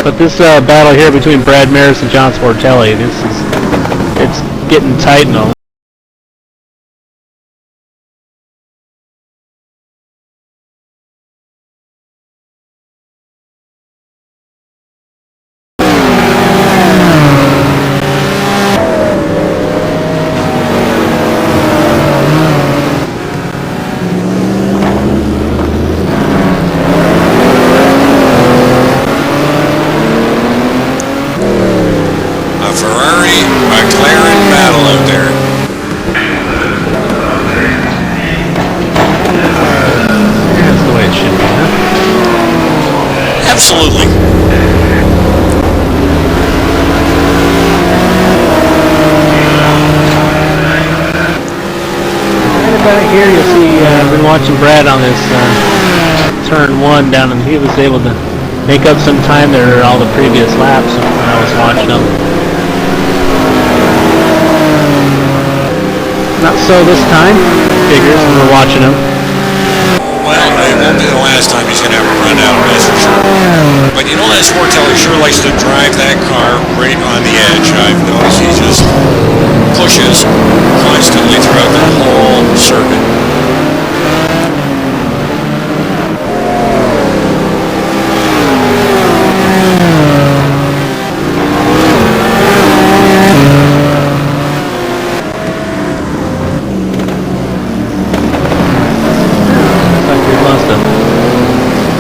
But this battle here between Brad Maris and John Sportelli, it's getting tight and all. Absolutely. Right about here, you'll see. I've been watching Brad on this turn 1 down, and he was able to make up some time there all the previous laps when I was watching them. Not so this time. Figures when we're watching him. Well, it won't be the last time he's going to have a run out, that's for sure. But you know that Sportelli sure likes to drive that car right on the edge. I've noticed he just pushes constantly throughout the whole circuit.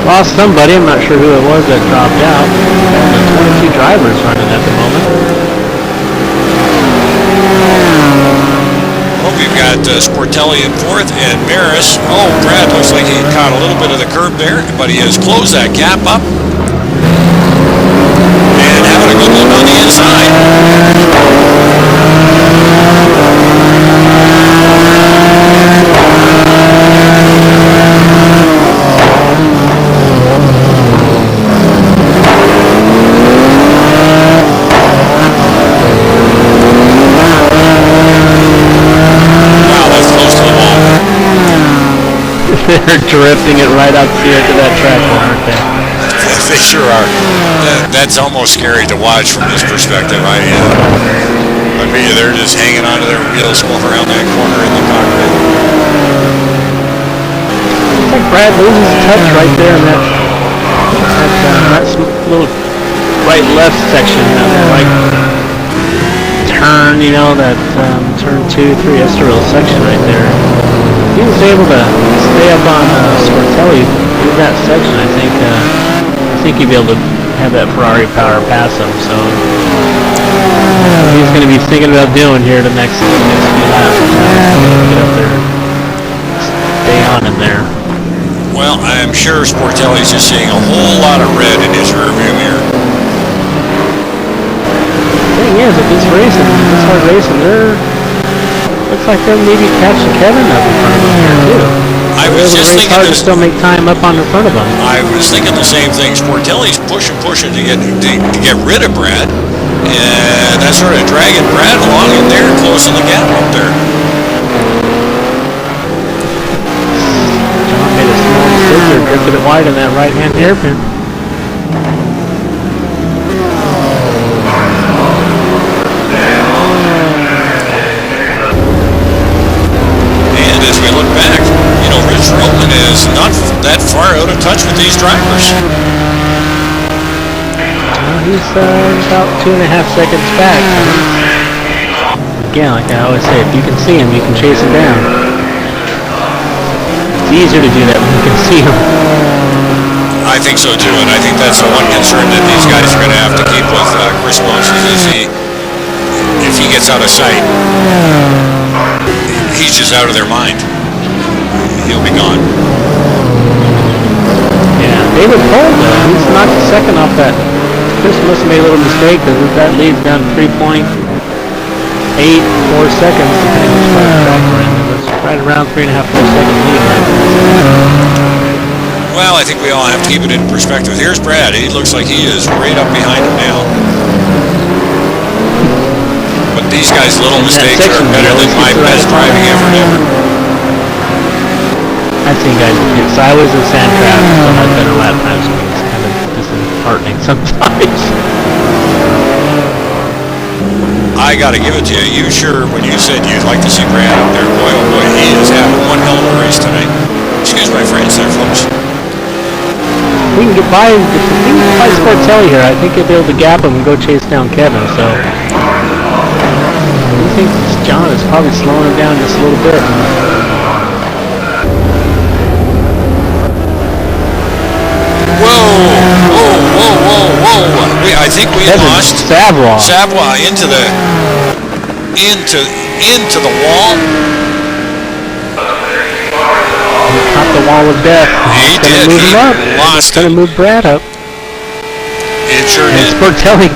Lost somebody, I'm not sure who it was that dropped out. There's 22 drivers running at the moment. Well, we've got Sportelli in fourth and Maris. Oh, Brad looks like he caught a little bit of the curb there, but he has closed that gap up. And having a good look on the inside. They're drifting it right up to the edge of that track, aren't they? They sure are. That's almost scary to watch from this perspective. I mean, they're just hanging onto their wheels going around that corner in the cockpit. Looks like Brad loses touch right there in that little right-left section, that right turn, you know, that turn 2, 3, that's a real section right there. If he was able to stay up on Sportelli through that section, I think he'd be able to have that Ferrari power pass him. So he's going to be thinking about doing here the next few laps. Get up there, stay on him there. Well, I'm sure Sportelli's just seeing a whole lot of red in his rearview mirror. The thing is, if this hard racing, looks like they're maybe catching Kevin up in front of him here too. I was just thinking hard to still make time up on the front of him. I was thinking the same thing. Sportelli's pushing to get rid of Brad, and that's sort of dragging Brad along in there, closing the gap up there. John made a small mistake there, drifted it wide in that right-hand hairpin. Roman is not that far out of touch with these drivers. He's about 2.5 seconds back. Again, like I always say, if you can see him, you can chase him down. It's easier to do that when you can see him. I think so too, and I think that's the one concern that these guys are going to have to keep with Chris Moses is if he gets out of sight, he's just out of their mind. He'll be gone. Yeah, David Poel though, he's knocked second off that. Chris must have made a little mistake because that leads down to 3.84 seconds depending on which part of the track we're in. It was right around 3.5, 4 second lead. Well, I think we all have to keep it in perspective. Here's Brad. He looks like he is right up behind him now. But these guys' little mistakes are better than my best driving effort ever. I've seen guys get sideways in sand traps and still have better lap times. It's kind of disheartening sometimes. I got to give it to you. You sure, when you said you'd like to see Brad up there, boy, oh boy, he is having one hell of a race tonight. Excuse my French there, folks. We can get by Sportelli here. I think he'll be able to gap him and go chase down Kevin. So I think John is probably slowing him down just a little bit. Whoa. I think we lost Savoie into the wall. He caught the wall of death. He did. He lost it. Going to move Brad up. It sure did. Sportelli.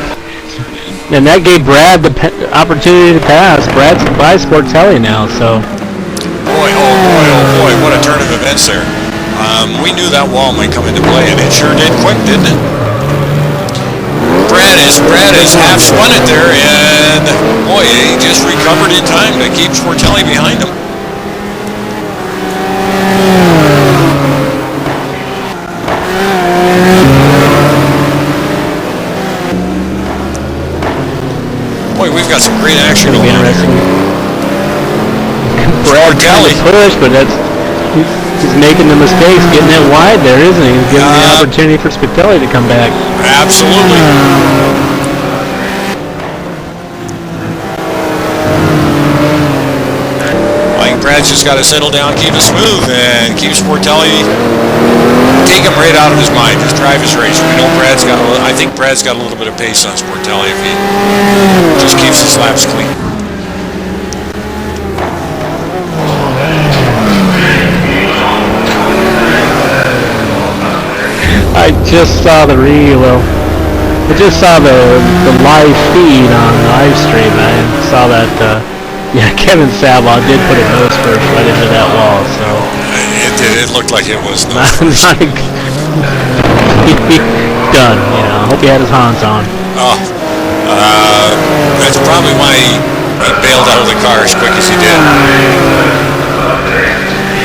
And that gave Brad the opportunity to pass. Brad's by Sportelli now, so. Boy, what a turn of events there. We knew that wall might come into play, and it sure did quick, didn't it? Brad has half spun it there, and boy, he just recovered in time to keep Sportelli behind him. Boy, we've got some great action going on here. Brad trying to push, but he's making the mistakes, getting it wide there, isn't he? He's giving the opportunity for Sportelli to come back. Absolutely. I think Brad's just got to settle down, keep it smooth, and keep Sportelli, take him right out of his mind. Just drive his race. We know I think Brad's got a little bit of pace on Sportelli if he just keeps his laps clean. I just saw the I just saw the live feed on the live stream. I saw that, Kevin Savlaw did put a nose first right into that wall, so. It did. It looked like it was nose first. Done, I hope he had his Hans on. Oh, that's probably why he bailed out of the car as quick as he did.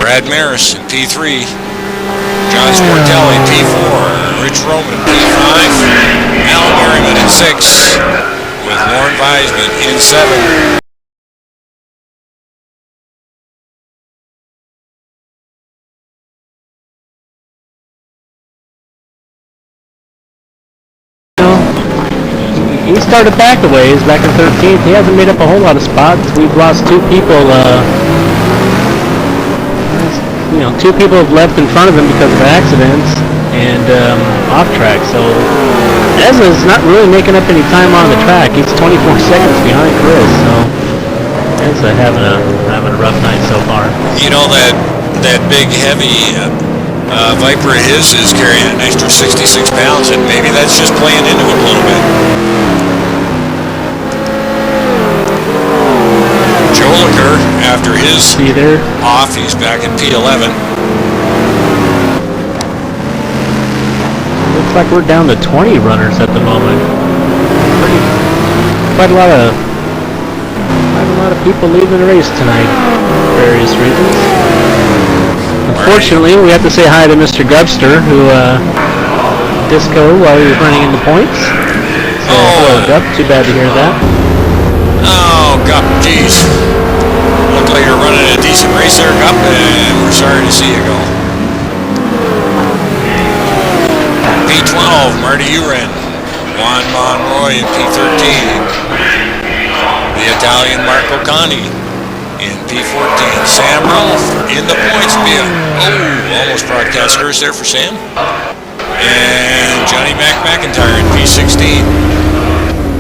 Brad Maris in P3. John Sportelli, P4, Rich Roman, P5, Alan Merriman in 6, with Lauren Weisman in 7. He started back a ways, back in 13th. He hasn't made up a whole lot of spots. We've lost 2 people, 2 people have left in front of him because of accidents and off track. So Ezra's not really making up any time on the track. He's 24 seconds behind Chris. So Ezra having a rough night so far. That big heavy Viper of his is carrying an extra 66 pounds, and maybe that's just playing into it a little bit. Joliker, after his off, he's back in P11. Looks like we're down to 20 runners at the moment. Quite a lot of people leaving the race tonight for various reasons. Unfortunately, we have to say hi to Mr. Gubster, who disco while he was running into points. So, hello, Gub. Too bad to hear that. Oh, Gup, geez. Looked like you're running a decent race there, Gup, and we're sorry to see you go. P12, Marty Uren. Juan Monroy in P13. The Italian Marco Cani in P14. Sam Ralph in the points. Almost broadcast curse there for Sam. And Johnny McIntyre in P16.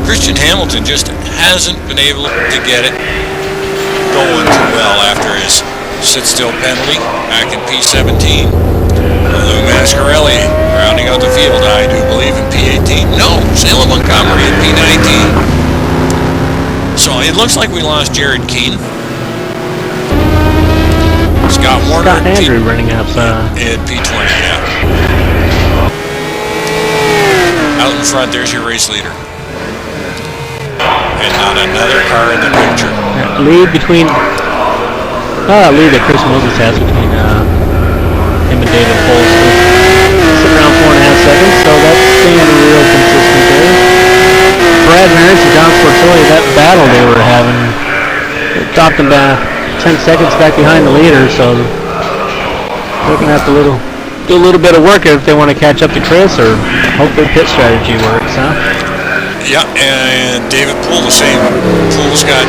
Christian Hamilton just hasn't been able to get it going too well after his sit-still penalty back in P17. Lou Mascarelli rounding out the field, I do believe, in P18. No, Salem Montgomery in P19. So it looks like we lost Jared Keane. Scott Warner Andrew running up in P20, yeah. Out in front, there's your race leader. And not another car in the picture. Lead that Chris Moses has between him and David Poel. Sitting around 4.5 seconds, so that's staying real consistent there. Brad Maris and John Sportelli, that battle they were having, it dropped them back 10 seconds back behind the leader, so they're going to have to do a little bit of work if they want to catch up to Chris, or hope their pit strategy works, huh? Yeah, and David Poel the same. Poel's got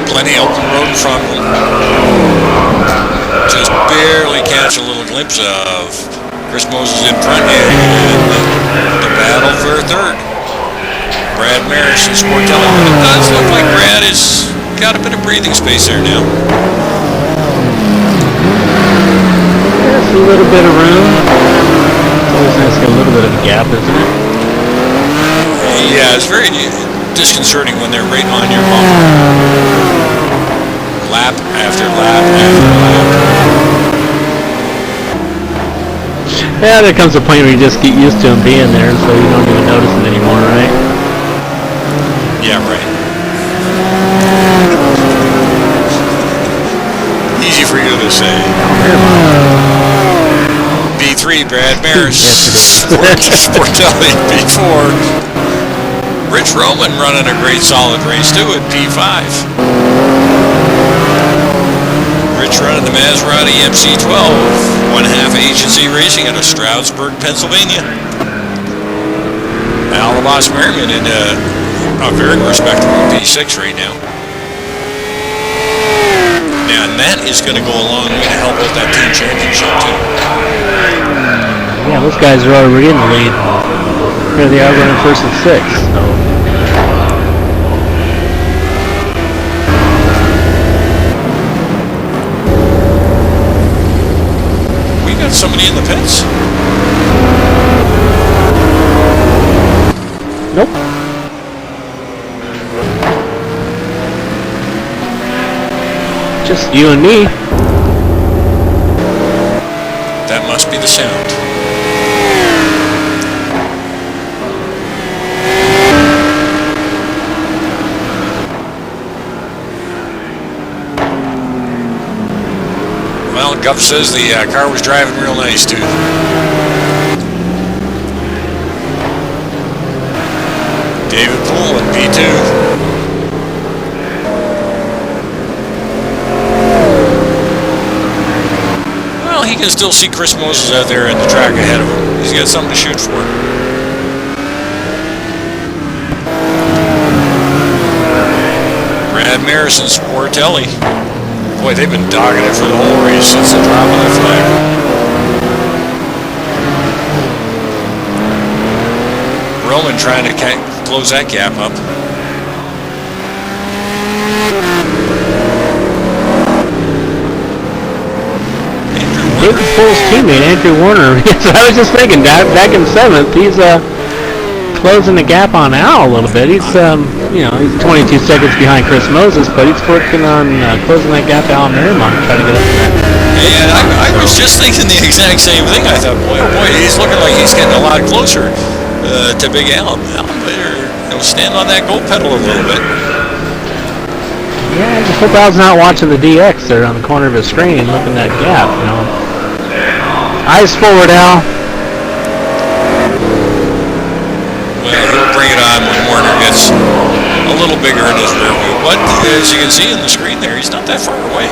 plenty of open road in front of him. Just barely catch a little glimpse of Chris Moses in front and the battle for third. Brad Maris and Sportelli, but it does look like Brad has got a bit of breathing space there now. Just a little bit of room. It's always nice to get a little bit of a gap, isn't it? Yeah, it's very disconcerting when they're right on your bumper. Lap after lap after lap. Yeah, there comes a point where you just get used to them being there, so you don't even notice it anymore, right? Yeah, right. Easy for you to say. B3, Brad Maris. Sportelli, B4. Rich Roman running a great solid race too at P5. Rich running the Maserati MC12, 1/2 Agency Racing out of Stroudsburg, Pennsylvania. Al the Boss Merriman in a very respectable P6 right now. And that is going to go a long way to help out that team championship too. Yeah, those guys are already in the lead. Here they are running first and sixth. So. We got somebody in the pits. Nope. Just you and me. That must be the sound. Well, Guff says the car was driving real nice, too. David Poel at P2. He can still see Chris Moses out there in the track ahead of him. He's got something to shoot for. Brad Maris and Sportelli. Boy, they've been dogging it for the whole race since the drop of the flag. Roman trying to close that gap up. David Poel's teammate, Andrew Warner. So I was just thinking, back in 7th, he's closing the gap on Al a little bit. He's, he's 22 seconds behind Chris Moses, but he's working on closing that gap to Al Merriman, trying to get up to that. And I was just thinking the exact same thing. I thought, boy, he's looking like he's getting a lot closer to Big Al. Al better stand on that go pedal a little bit. Yeah, I just hope Al's not watching the DX there on the corner of his screen, looking at that gap, Eyes forward, Al. Well, he'll bring it on when Warner gets a little bigger in his rear view. But as you can see in the screen there, he's not that far away.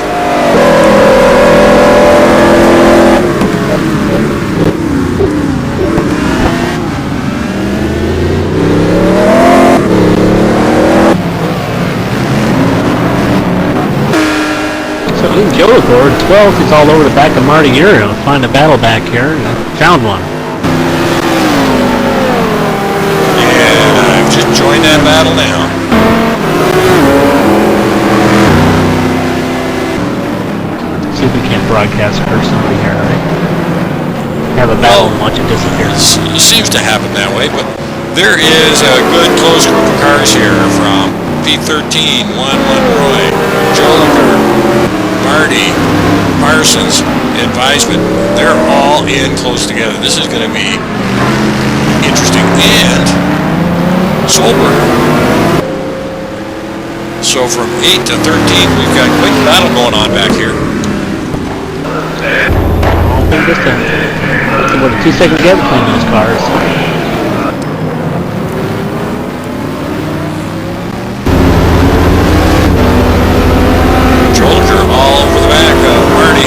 Magny-Cours, 12th, he's all over the back of Marty Uriel. Find a battle back here, and found one. Yeah, I've just joined that battle now. See if we can't broadcast personally here, right? Have a battle and watch it disappear. It seems to happen that way, but there is a good close group of cars here from P13, 1 Roy, Joliker, Marty, Parsons, Advisement. They're all in close together. This is going to be interesting. And Solberg. So from 8 to 13, we've got quite a battle going on back here. All big distance. What a 2-second gap between those cars. All over the back of Marty.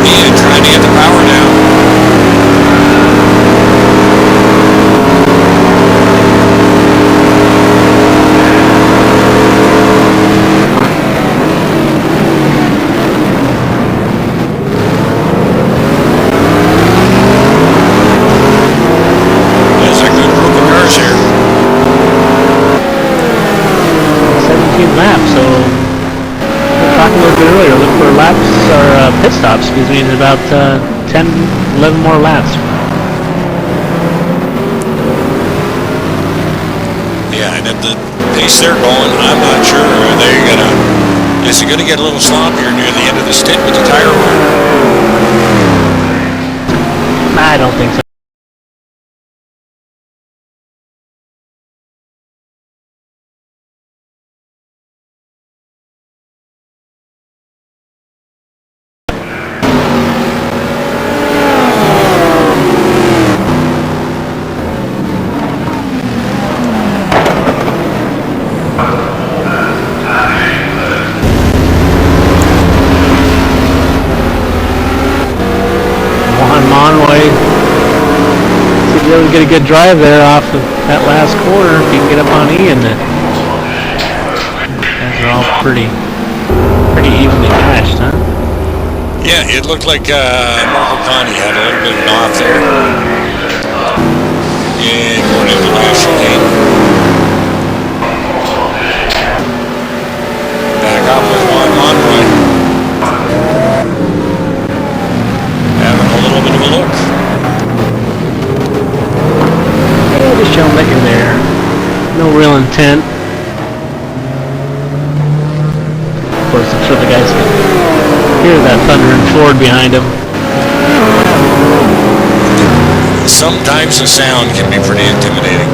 And trying to get the power down. Pit stop, in about 10, 11 more laps. yeah, and at the pace they're going, I'm not sure. Is it gonna get a little sloppier near the end of the stint with the tire run? I don't think so. Get a good drive there off of that last corner if you can get up on E in it. Those are all pretty evenly matched, huh? Yeah, it looked like Marco Conti had a little bit of an off there. And going into the last chicane. Back up with Juan Monroy. Having a little bit of a look. Just show them that you're there. No real intent. Of course, I'm sure the guys can hear that thundering Ford behind them. Sometimes the sound can be pretty intimidating.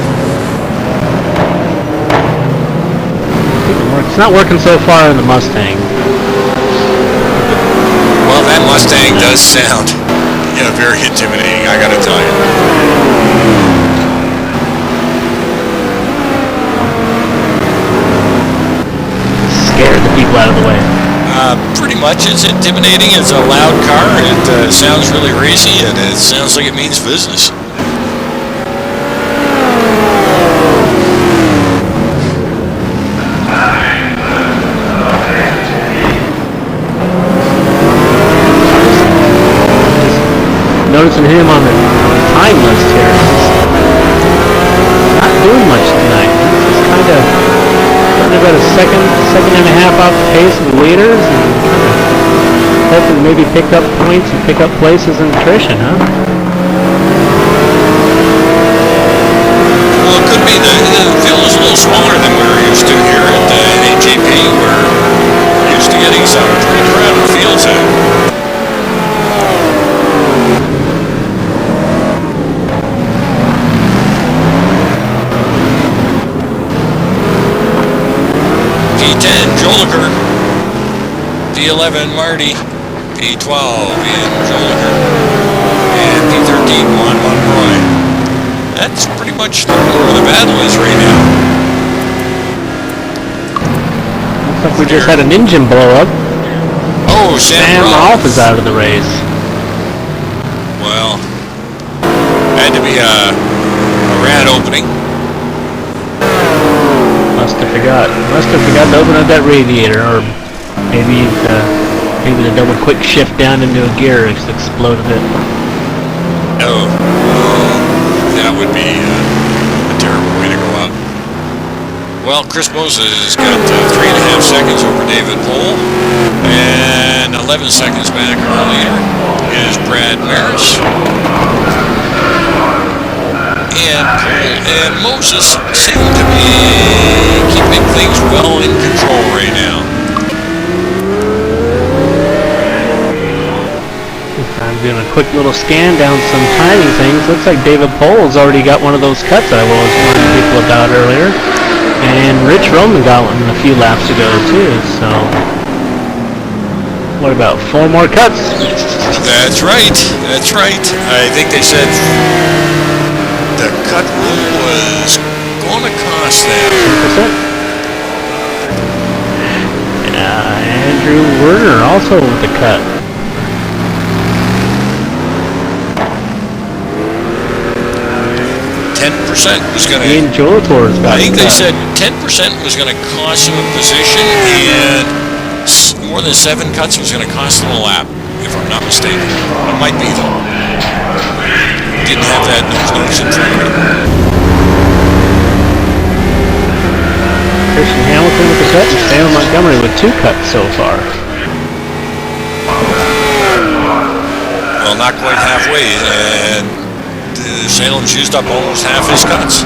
It's not working so far in the Mustang. Well, that Mustang does sound, very intimidating, I gotta tell you. Scared the people out of the way. Pretty much, it's intimidating. It's a loud car. It sounds really racy, and it sounds like it means business. Just noticing him on the time list here. Not doing much tonight. Just kind of about a second and a half off the pace of the leaders, and hoping to maybe pick up points and pick up places in attrition, huh? Well, it could be the field is a little smaller than we were used to here at AJP. We're used to getting some pretty crowded fields out. P10, Joliker. P11, Marty. P12, Ian Joliker. And P13, Juan Monroy. That's pretty much where the battle is right now. Looks like we just had an engine blow up. Oh, Sam Rolfe is out of the race. Well, had to be a rat opening. Must have forgot to open up that radiator, or maybe the double quick shift down into a gear exploded it. Oh, that would be a terrible way to go out. Well, Chris Moses has got 3.5 seconds over David Poel, and 11 seconds back earlier is Brad Maris. And Poel and Moses seem to be keeping things well in control right now. I'm doing a quick little scan down some timing things. Looks like David Poel's already got one of those cuts I was warning people about earlier. And Rich Roman got one a few laps ago too, so what about 4 more cuts? That's right. I think they said the cut rule was going to cost them. 10%. Andrew Werner also with the cut. 10% was going to... Ian Jolicour's got I think they cut. said 10% was going to cost him a position, and more than 7 cuts was going to cost him a lap, if I'm not mistaken. It might be, though. Didn't have that news in front of me. Christian Hamilton with the cut, and Sam Montgomery with 2 cuts so far. Well, not quite halfway, and Salem's used up almost half his cuts.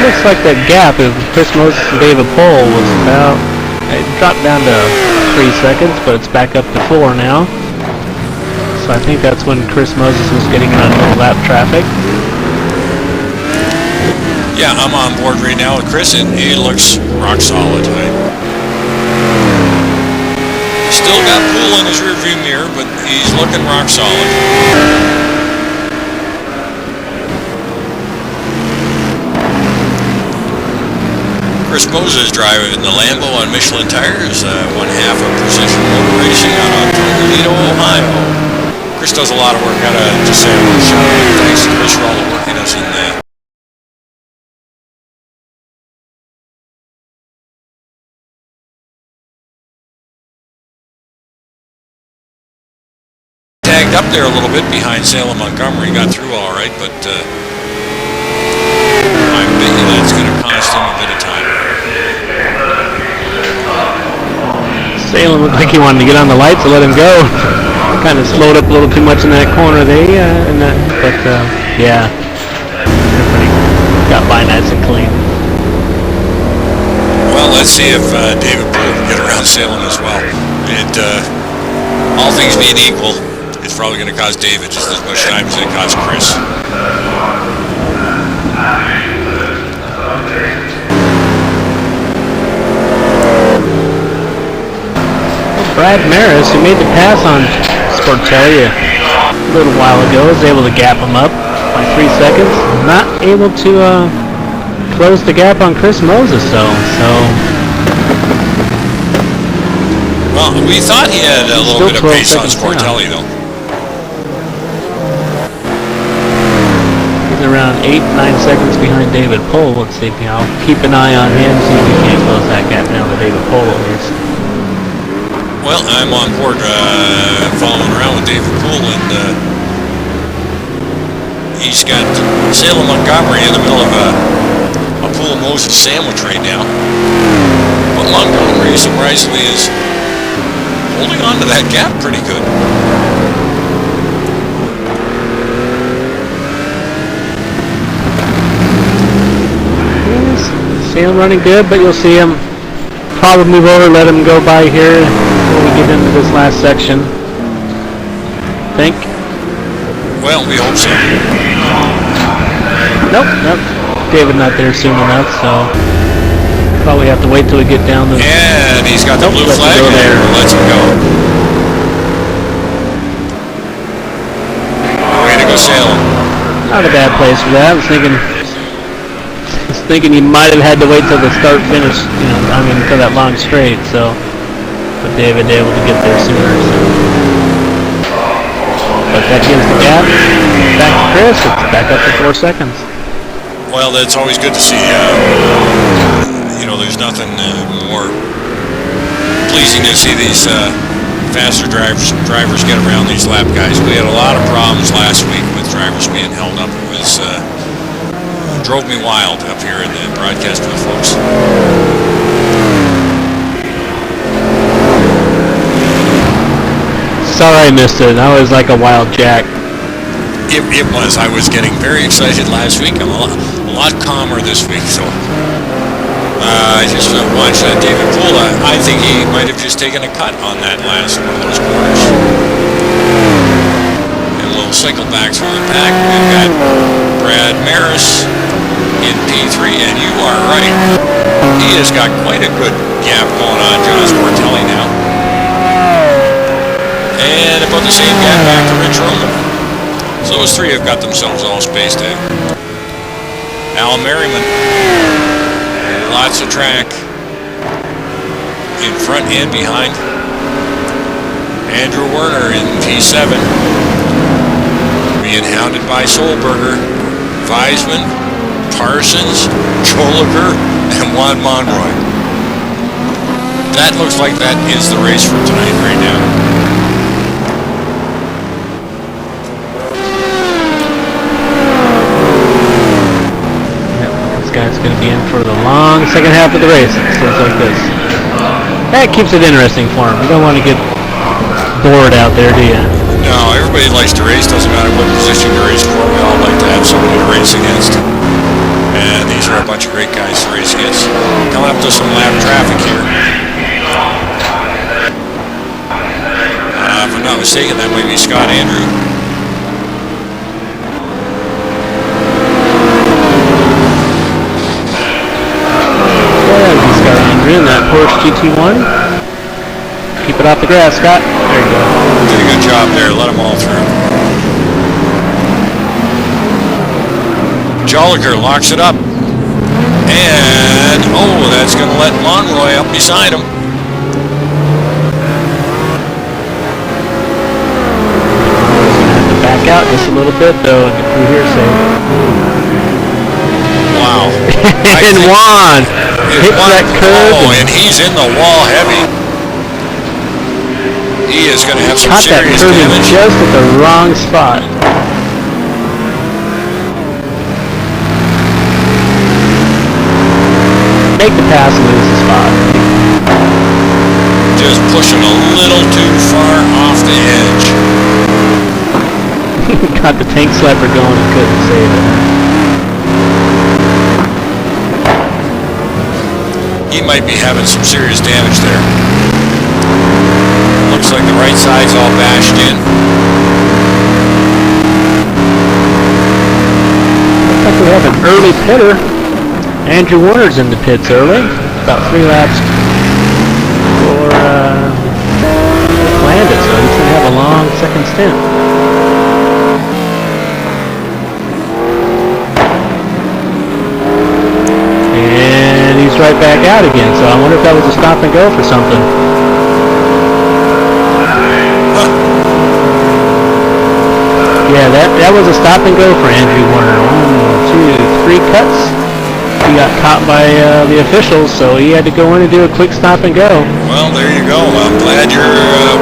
looks like that gap of Chris Moses and David Poel was about, it dropped down to 3 seconds, but it's back up to 4 now. So I think that's when Chris Moses was getting on no lap traffic. Yeah, I'm on board right now with Chris, and he looks rock solid. Still got Poel in his rearview mirror, but he's looking rock solid. Chris Moses driving the Lambo on Michelin tires, one half of Precision Motor Racing out of Toledo, Ohio. Chris does a lot of work. Gotta just say a little shout out. Thanks to Chris for all the work he does in the tagged up there a little bit behind Salem Montgomery. Got through all right, but I'm betting that's going to cost him a bit of time. Salem looked like he wanted to get on the lights and let him go. Kind of slowed up a little too much in that corner there, yeah, everybody got by nice and clean. Well, let's see if David Poel can get around Salem as well. And all things being equal, it's probably going to cost David just as much time as it cost Chris. Brad Maris, who made the pass on Sportelli a little while ago, was able to gap him up by 3 seconds. Not able to close the gap on Chris Moses, though. So, well, we thought he had a little bit of pace on Sportelli, though. He's around 8-9 seconds behind David Poel. Let's see if I'll keep an eye on him, see if we can't close that gap now to David Poel at least. Well, I'm on board following around with David Poel, and he's got Salem Montgomery in the middle of a Poel-Moses sandwich right now. But Montgomery, surprisingly, is holding on to that gap pretty good. Yes, Salem running good, but you'll see him probably move over, let him go by here before we get into this last section. Think? Well, we hope so. Nope. David not there soon enough, so probably have to wait till we get down to. And he's got the blue flag there. Let's him go. Way to go, Salem. Not a bad place for that. I was thinking he might have had to wait till the start finish, until that long straight, so, but David able to get there sooner, so. But that gives the gap back to Chris. It's back up to 4 seconds. Well, that's always good to see. There's nothing more pleasing to see these faster drivers get around these lap guys. We had a lot of problems last week with drivers being held up. It was drove me wild up here in the broadcast with folks. Sorry I missed it. I was like a wild jack. It was. I was getting very excited last week. I'm a lot calmer this week, so I just watched David Poel. I think he might have just taken a cut on that last one of those corners. And we'll cycle back through the pack. We've got Brad Maris in P3, and you are right. He has got quite a good gap going on John Sportelli now. And about the same gap back to Rich Roman. So those three have got themselves all spaced out. Al Merriman, lots of track in front and behind. Andrew Werner in P7, being hounded by Solberger, Weisman, Parsons, Choliker, and Juan Monroy. That looks like that is the race for tonight right now. Guy's going to be in for the long second half of the race. It seems like this. That keeps it interesting for him. You don't want to get bored out there, do you? No, everybody likes to race. Doesn't matter what position you race for. We all like to have somebody to race against. And these are a bunch of great guys to race against. Coming up to some lap traffic here. If I'm not mistaken, that might be Scott Andrew. Yeah, Scott Andrew in that Porsche GT1. Keep it off the grass, Scott. There you go. Did a good job there. Let them all through. Joliker locks it up. And, oh, that's going to let Monroy up beside him. Back out just a little bit though and get through here safe. Wow. And Juan hits that curve. Oh, and he's in the wall heavy. He is going to have some caught that serious curve damage. just at the wrong spot. Make the pass and lose the spot. Just pushing a little too far off the edge. Got the tank slapper going and couldn't save it. He might be having some serious damage there. Looks like the right side's all bashed in. Looks like we have an early pitter. Andrew Warner's in the pits early. About 3 laps for Landis, so he's going to have a long second stint. And he's right back out again, so I wonder if that was a stop and go for something. Yeah, that was a stop and go for Andrew Warner. 1, 2, 3 cuts. He got caught by the officials, so he had to go in and do a quick stop and go. Well, there you go. I'm glad you're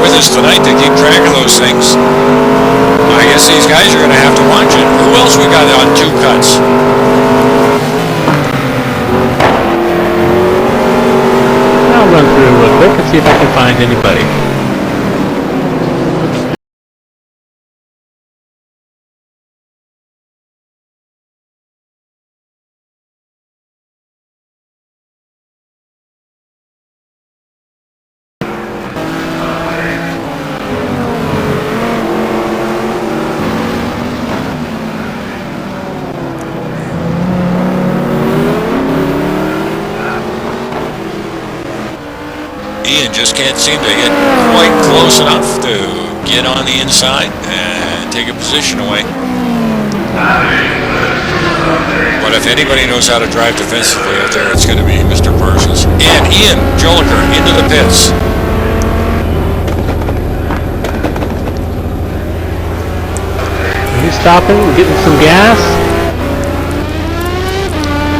with us tonight to keep track of those things. I guess these guys are going to have to watch it. Who else we got on 2 cuts? I'll run through real quick and see if I can find anybody. Ian just can't seem to get quite close enough to get on the inside and take a position away. But if anybody knows how to drive defensively out there, it's going to be Mr. Parsons. And Ian Joliker into the pits. He's stopping, getting some gas.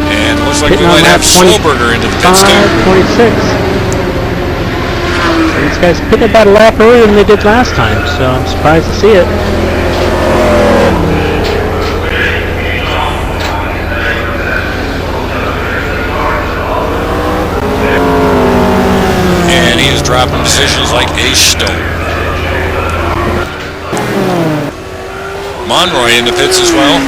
And it looks like we might have Sloberger into the pits too. 26. These guys picked about a lap earlier than they did last time, so I'm surprised to see it. And he is dropping positions like a stone. Monroy in the pits as well.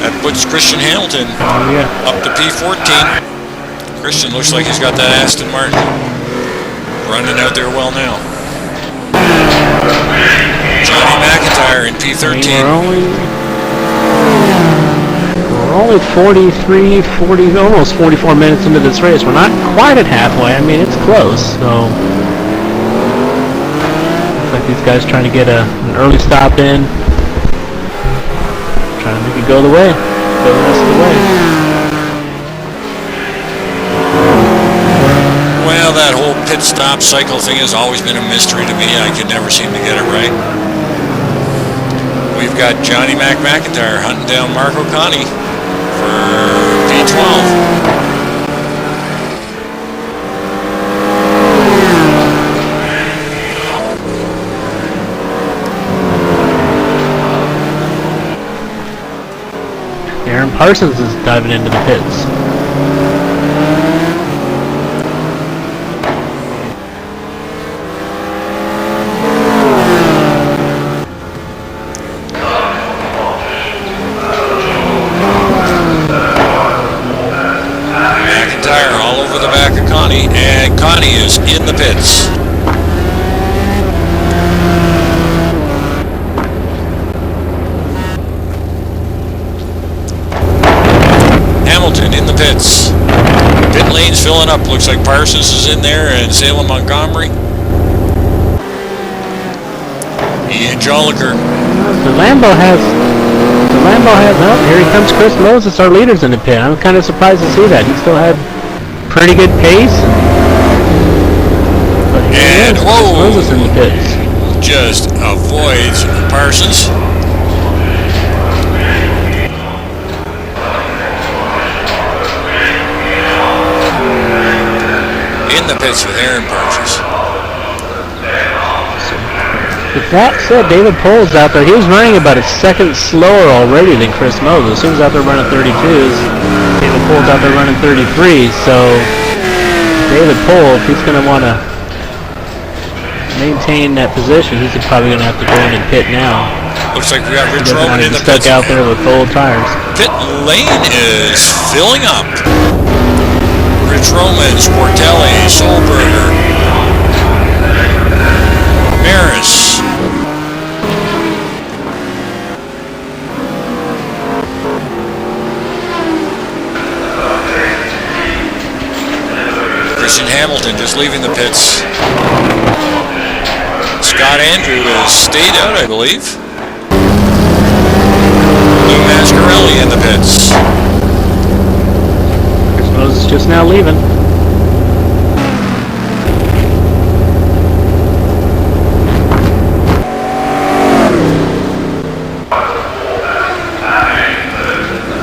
That puts Christian Hamilton up to P14. Christian looks like he's got that Aston Martin running out there well now. Johnny McIntyre in P13. We're only 40, almost 44 minutes into this race. We're not quite at halfway. I mean, it's close, so looks like these guys trying to get an early stop in. Trying to make it go the way, go the rest of the way. Well, that whole pit stop cycle thing has always been a mystery to me. I could never seem to get it right. We've got Johnny McIntyre hunting down Marco Conti for P12. Aaron Parsons is diving into the pits. Connie, and Connie is in the pits. Hamilton in the pits. Pit lane's filling up. Looks like Parsons is in there and Salem Montgomery. Ian Joliker. The Lambo has, oh, here he comes Chris Moses, our leader's in the pit. I'm kind of surprised to see that. He still had pretty good pace. But and Chris Moses in the pits. Just avoids Parsons. In the pits with Aaron Parsons. With that said, David Poel's out there. He was running about a second slower already than Chris Moses. He was out there running 32s. David Poel's out there running 33s. So David Poel, if he's going to want to maintain that position, he's probably going to have to go in and pit now. Looks like we got Rich Roman in the pits. Stuck out there with cold tires. Pit lane is filling up. Rich Roman, Sportelli, Solberger, Maris. Christian Hamilton just leaving the pits. Scott Andrew has stayed out, I believe. Lou Mascarelli in the pits. Chris Moses just now leaving.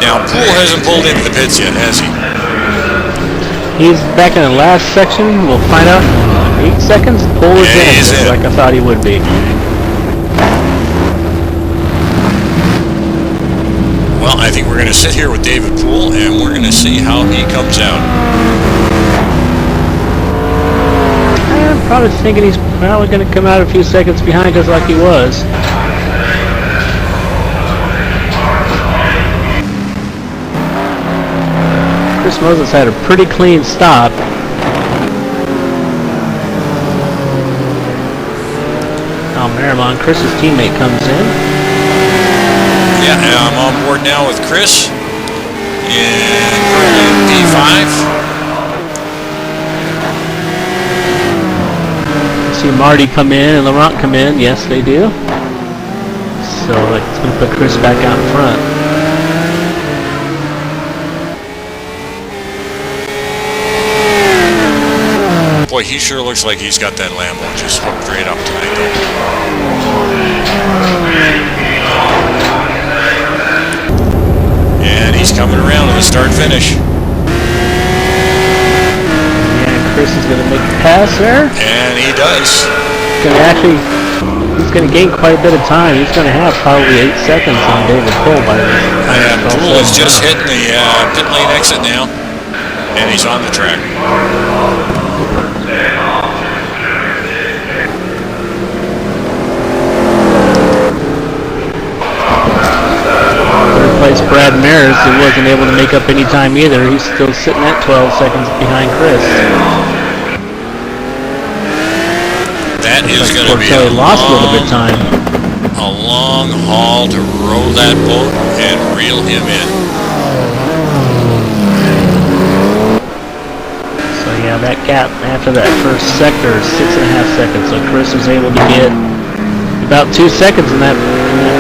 Now, Poel hasn't pulled into the pits yet, has he? He's back in the last section. We'll find out in 8 seconds. Poel is in, he's in. like I thought he would be. Well, I think we're going to sit here with David Poel, and we're going to see how he comes out. I'm probably thinking he's probably going to come out a few seconds behind us like he was. Chris Moses had a pretty clean stop. Now Marimon, Chris's teammate, comes in. Yeah, I'm on board now with Chris in P5. See Marty come in and Laurent come in. Yes, they do. So it's going to put Chris back out in front. Boy, he sure looks like he's got that Lambo just hooked right up tonight, though. And he's coming around to the start-finish. And Chris is going to make a pass there. And he does. He's going to gain quite a bit of time. He's going to have probably 8 seconds on David Poel by this time. And Poel is just hitting the pit lane exit now. And he's on the track. Place Brad Maris, who wasn't able to make up any time either. He's still sitting at 12 seconds behind Chris. That is going to be a lost a little bit of time. A long haul to row that boat and reel him in. So yeah, that gap after that first sector is 6.5 seconds. So Chris was able to get about 2 seconds in that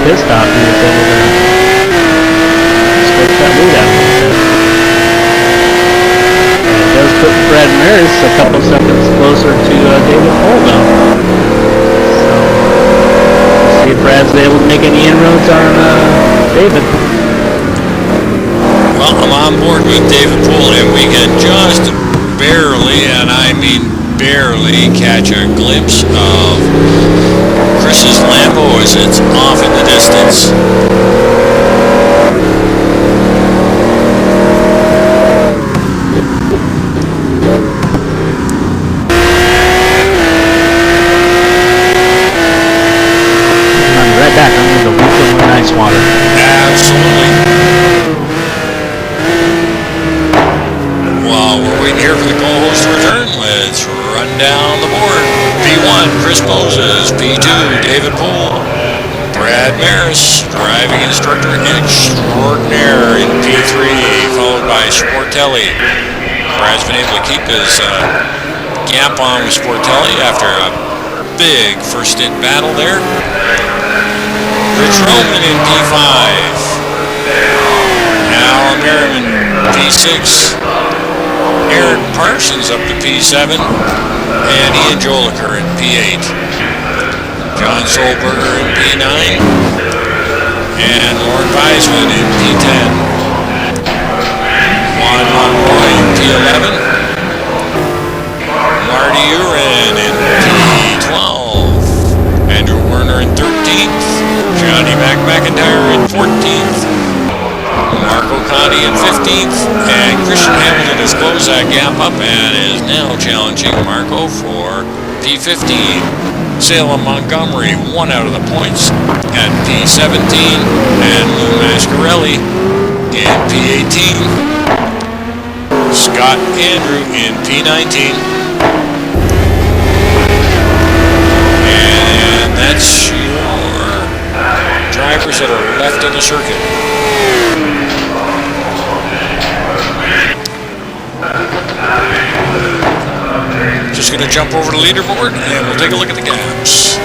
pit stop. He was able to that lead out a little bit. It does put Brad Maris a couple seconds closer to David Poel though. So, see if Brad's able to make any inroads on David. Well, I'm on board with David Poel, and we can just barely, and I mean barely, catch a glimpse of Chris's Lambo as it's off in the distance. Water. Absolutely. Well, we're waiting here for the co-host to return. Chris Moses. P2, David Poel. Brad Maris, driving instructor extraordinaire in P3, followed by Sportelli. Brad's been able to keep his gap on with Sportelli after a big first stint battle there. Rich Roman in P5. Al Merriman, P6. Aaron Parsons up to P7. And Ian Joliker in P8. John Solberger in P9. And Lauren Weisman in P10. Juan Monroy in P11. Marty Urin in P12. Andrew Werner in 13th. Johnny McIntyre in 14th. Marco Conti in 15th. And Christian Hamilton has closed that gap up and is now challenging Marco for P15. Salem Montgomery, 1 out of the points at P17. And Lou Mascarelli in P18. Scott Andrew in P19. And that's your drivers that are left in the circuit. Just going to jump over the leaderboard and we'll take a look at the gaps.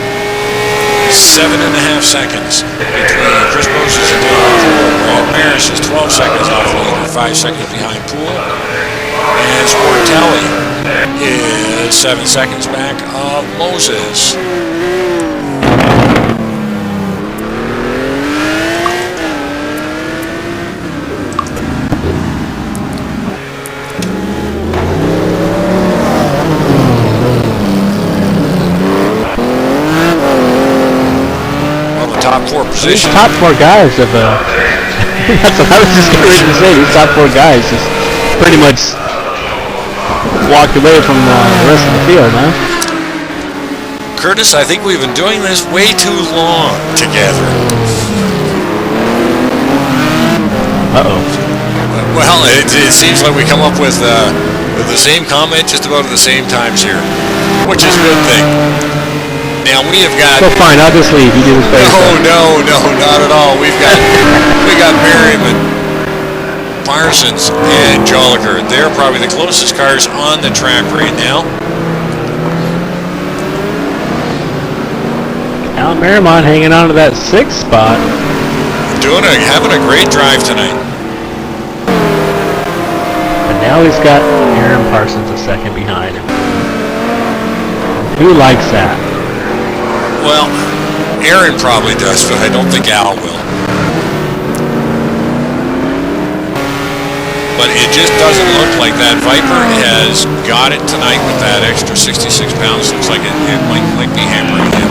7.5 seconds between Chris Moses and David Poel. Brad Maris is 12 seconds off the leader, 5 seconds behind Poel. And Sportelli is 7 seconds back of Moses. Top 4 positions. These top 4 guys have, that's what I was just getting ready to say, these top 4 guys just pretty much walked away from the rest of the field, huh? Curtis, I think we've been doing this way too long together. Uh-oh. Well, it seems like we come up with the same comment just about at the same times here, which is a good thing. Now we have got. So fine, I'll just leave. You do this by yourself. No, not at all. We got Merriman, Parsons, and Joliker. They're probably the closest cars on the track right now. Al Merriman hanging on to that 6th spot. Having a great drive tonight. And now he's got Aaron Parsons a second behind him. Who likes that? Well, Aaron probably does, but I don't think Al will. But it just doesn't look like that Viper has got it tonight with that extra 66 pounds. Looks like it might be hammering him.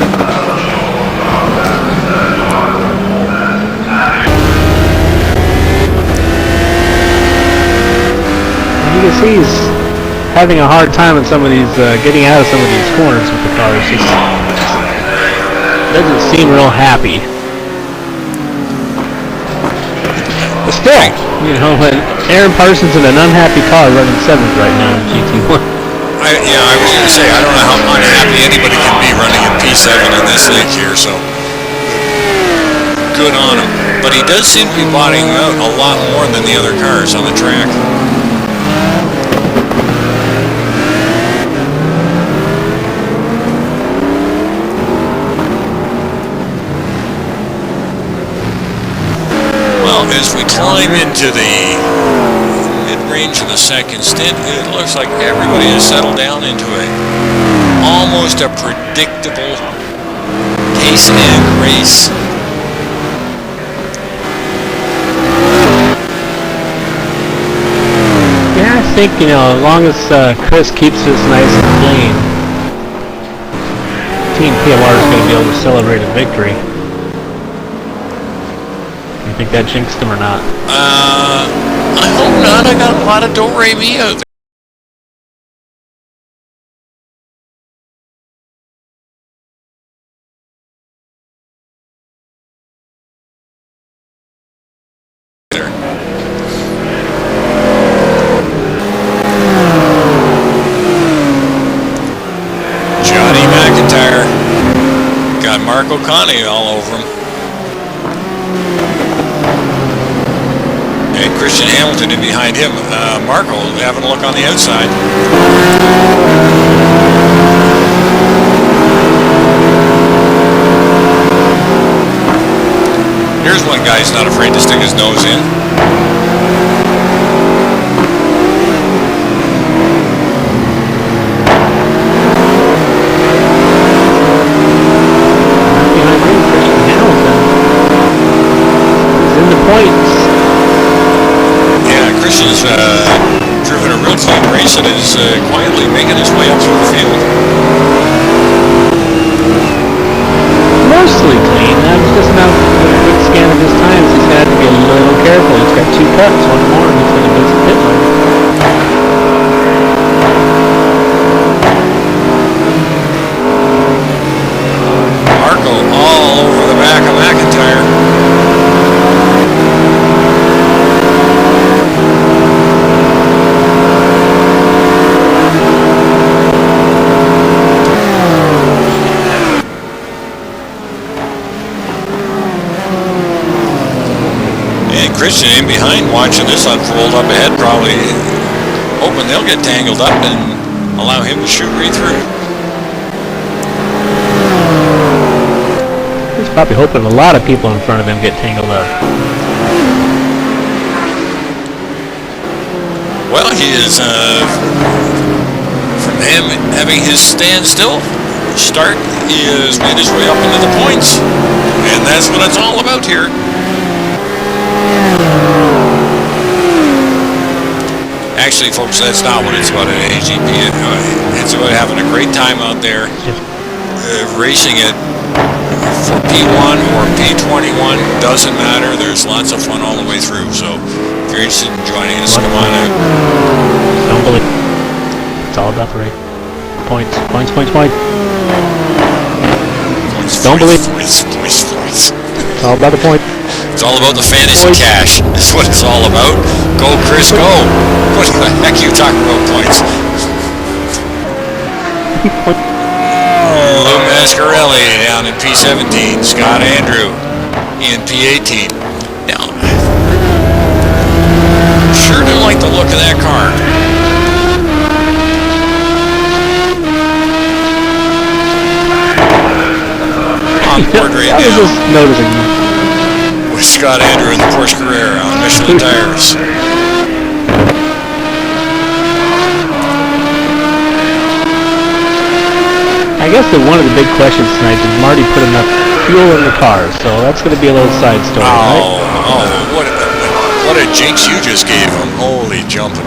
You can see he's having a hard time in some of these, getting out of some of these corners with the cars. Just doesn't seem real happy. But still, you know, when Aaron Parsons in an unhappy car running 7th right now in GT1. I was going to say, I don't know how unhappy anybody can be running in P7 in this league here, so good on him. But he does seem to be bottoming out a lot more than the other cars on the track. As we climb into the mid-range of the second stint, it looks like everybody has settled down into almost a predictable pace and race. Yeah, I think, you know, as long as Chris keeps this nice and clean, Team PMR is going to be able to celebrate a victory. You think that jinxed him or not? I hope not. I got a lot of do-re-mi out there. Johnny McIntyre and Marco Conti all over him. And Christian Hamilton in behind him. Marco having a look on the outside. Here's one guy who's not afraid to stick his nose in. Christian's driven a real clean race and is quietly making his way up through the field. Mostly clean. That was just enough with a quick scan of his times. He's got to be a little careful. He's got 2 cuts, one more, and he's going to miss the pit lane. Marco all over the back of McIntyre. Christian in behind watching this unfold up ahead, probably hoping they'll get tangled up and allow him to shoot right through. He's probably hoping a lot of people in front of him get tangled up. Well, he is, from him having his standstill start, he has made his way up into the points. And that's what it's all about here. Actually, folks, that's not what it's about at AGP. It's about having a great time out there, racing it for P1 or P21, doesn't matter. There's lots of fun all the way through. So if you're interested in joining us, come on out. Don't believe it's all about the race. Points. Don't believe points. It's all about the point. It's all about the fantasy cash. That's what it's all about. Go, Chris, go. What the heck are you talking about points? Lou Mascarelli down in P17. Scott Andrew in P18. Now, sure do like the look of that car. On board right now. I was just noticing. With Scott Andrew in the Porsche Carrera on Michelin tires. I guess that one of the big questions tonight, did Marty put enough fuel in the car? So that's going to be a little side story, right? Oh, what a jinx you just gave him. Holy jumping.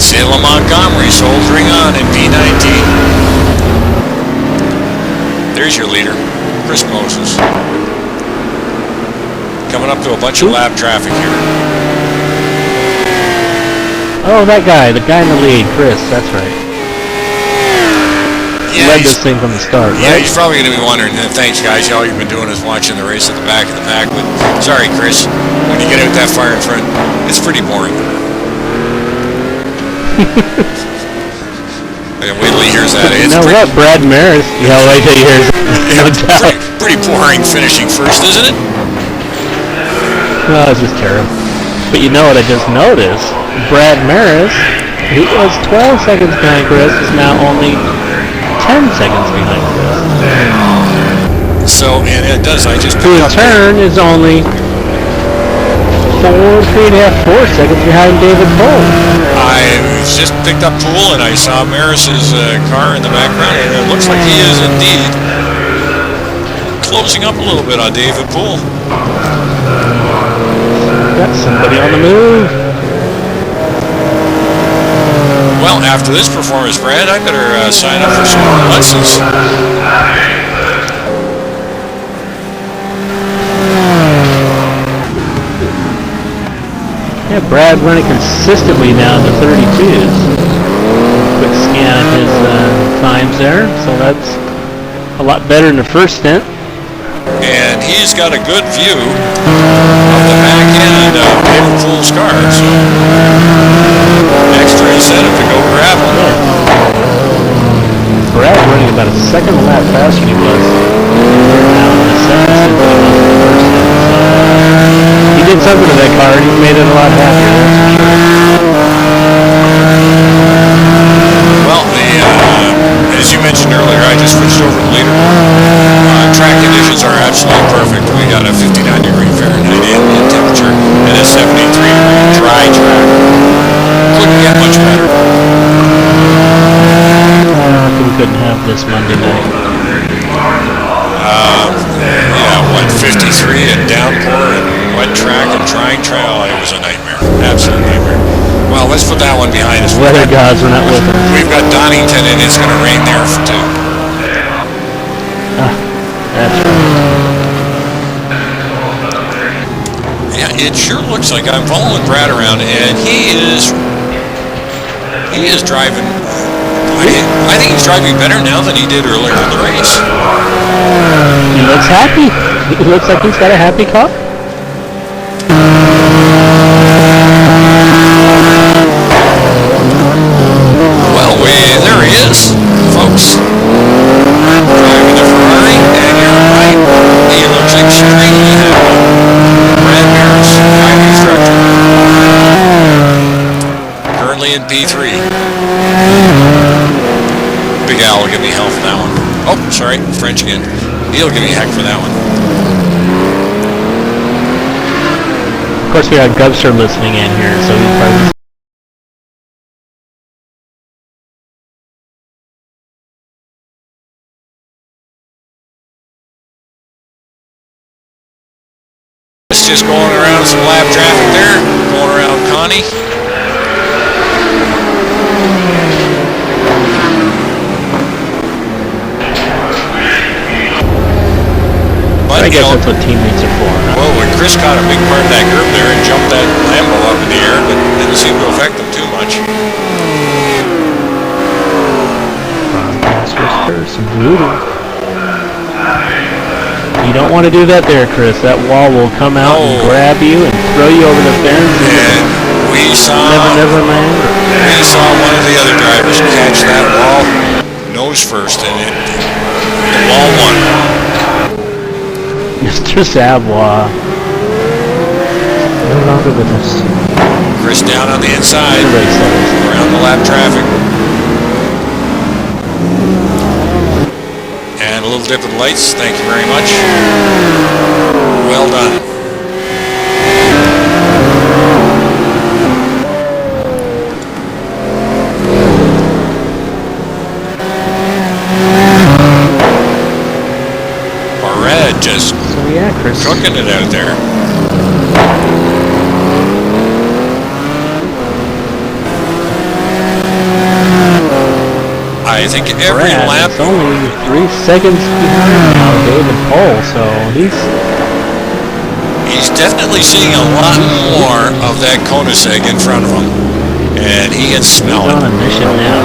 Salem Montgomery soldiering on in P19. There's your leader, Chris Moses. Coming up to a bunch of lap traffic here. Oh, that guy, the guy in the lead, Chris, that's right. Yeah, led this thing from the start, yeah, right? he's probably going to be wondering, thanks guys, all you've been doing is watching the race at the back of the pack, but sorry Chris, when you get out that far in front, it's pretty boring. Wait till he hears that. It's you know what, Brad Maris, wait till he hears it. No doubt. Pretty boring finishing first, isn't it? Well, it's just terrible. But you know what I just noticed? Brad Maris, he was 12 seconds behind Chris, is now only 10 seconds behind Chris. So, and it does, I just Who in turn is only 4 seconds behind David Poel. I just picked up Poel and I saw Maris's car in the background, and it looks like he is indeed closing up a little bit on David Poel. Got somebody on the move. Well, after this performance, Brad, I better sign up for some more lessons. Yeah, Brad running consistently down to 32s. Quick scan of his times there, so that's a lot better than the first stint. And he's got a good view of the back end of David Poel's car, so extra incentive to go grab him. Yeah. Brad running about a second this Monday night? Yeah, what, 53 and downpour and wet track and drying track. Oh, it was a nightmare. Absolute nightmare. Well, let's put that one behind us. Weather gods were not with us. We've got Donington, and it's going to rain there too. That's right. Yeah, it sure looks like I'm following Brad around, and he is driving. I think he's driving better now than he did earlier in the race. He looks happy. He looks like he's got a happy car. Well, there he is, folks. Driving the Ferrari, and you're right. He looks extremely happy. Brad Bears, driving instructor. Currently in P3. Big Al will give me hell for that one. Oh, sorry, French again. He'll give me heck for that one. Of course, we got Gubster listening in here, so he's probably... It's just going around some lap traffic there, going around Connie. I guess that's what teammates are for. Well, when Chris caught a big part of that group there and jumped that Lambo up in the air, but didn't seem to affect them too much. Some voodoo. You don't want to do that there, Chris. That wall will come out and grab you and throw you over the fence. And we saw Neverland. We saw one of the other drivers catch that wall nose first, and the wall won. Mr. Savoy. No longer with us. Chris down on the inside, around the lap traffic. And a little dip in the lights, thank you very much. Well done. Just trucking it out there. I think every lap... It's only 3 seconds behind now, David Poel, so he's definitely seeing a lot more of that Koenigsegg in front of him, and he can smell it. He's on a mission now.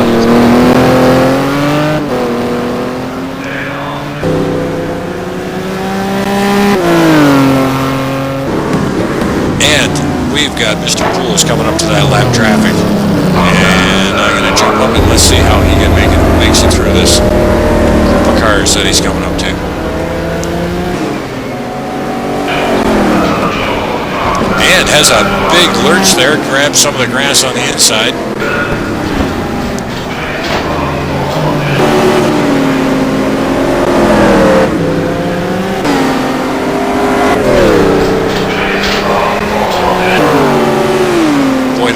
We've got Mr. Pools coming up to that lap traffic, and I'm going to jump up and let's see how he makes it through this group of cars that he's coming up to. And has a big lurch there, grabs some of the grass on the inside.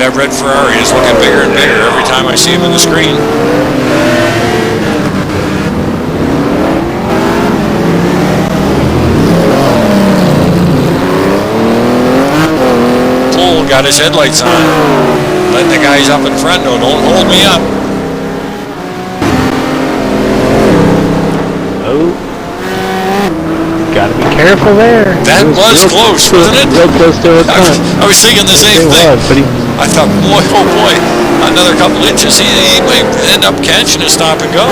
That red Ferrari is looking bigger and bigger every time I see him in the screen. Poel got his headlights on, letting the guys up in front know, don't hold me up. Oh. Gotta be careful there. That was close, wasn't it? Real close to it. I was thinking the same thing. I thought, boy, oh boy, another couple inches, he might end up catching a stop and go.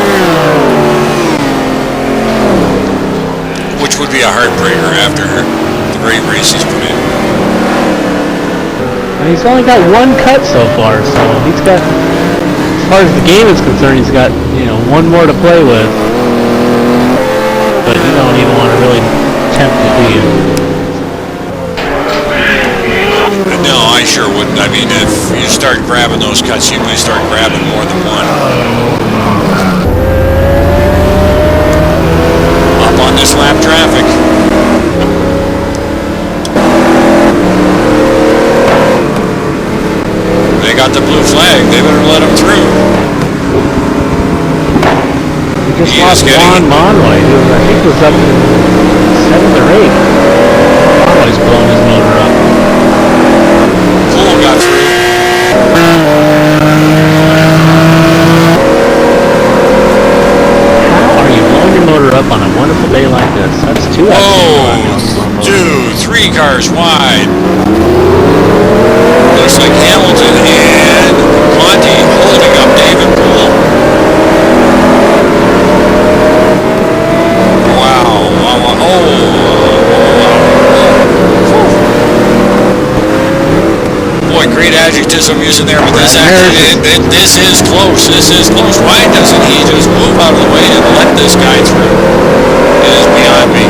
Which would be a heartbreaker after the great race he's put in. He's only got one cut so far, so he's got, as far as the game is concerned, he's got, one more to play with. But you don't even want to really tempt it, do you? No, I sure wouldn't. I mean, if you start grabbing those cuts, you may start grabbing more than one. Up on this lap traffic. They got the blue flag. They better let them through. just He lost is getting Juan Monroy, who I think was up in 7th or 8th. Monroy's blown his motor up. Poel got through. How are you blowing your motor up on a wonderful day like this? That's 2 Whoa! 2, 3 cars wide. Looks like Hamilton and Conti holding up David Poel. Wow. Boy, great adjectives I'm using there, but this is close. This is close. Why doesn't he just move out of the way and let this guy through? It is beyond me.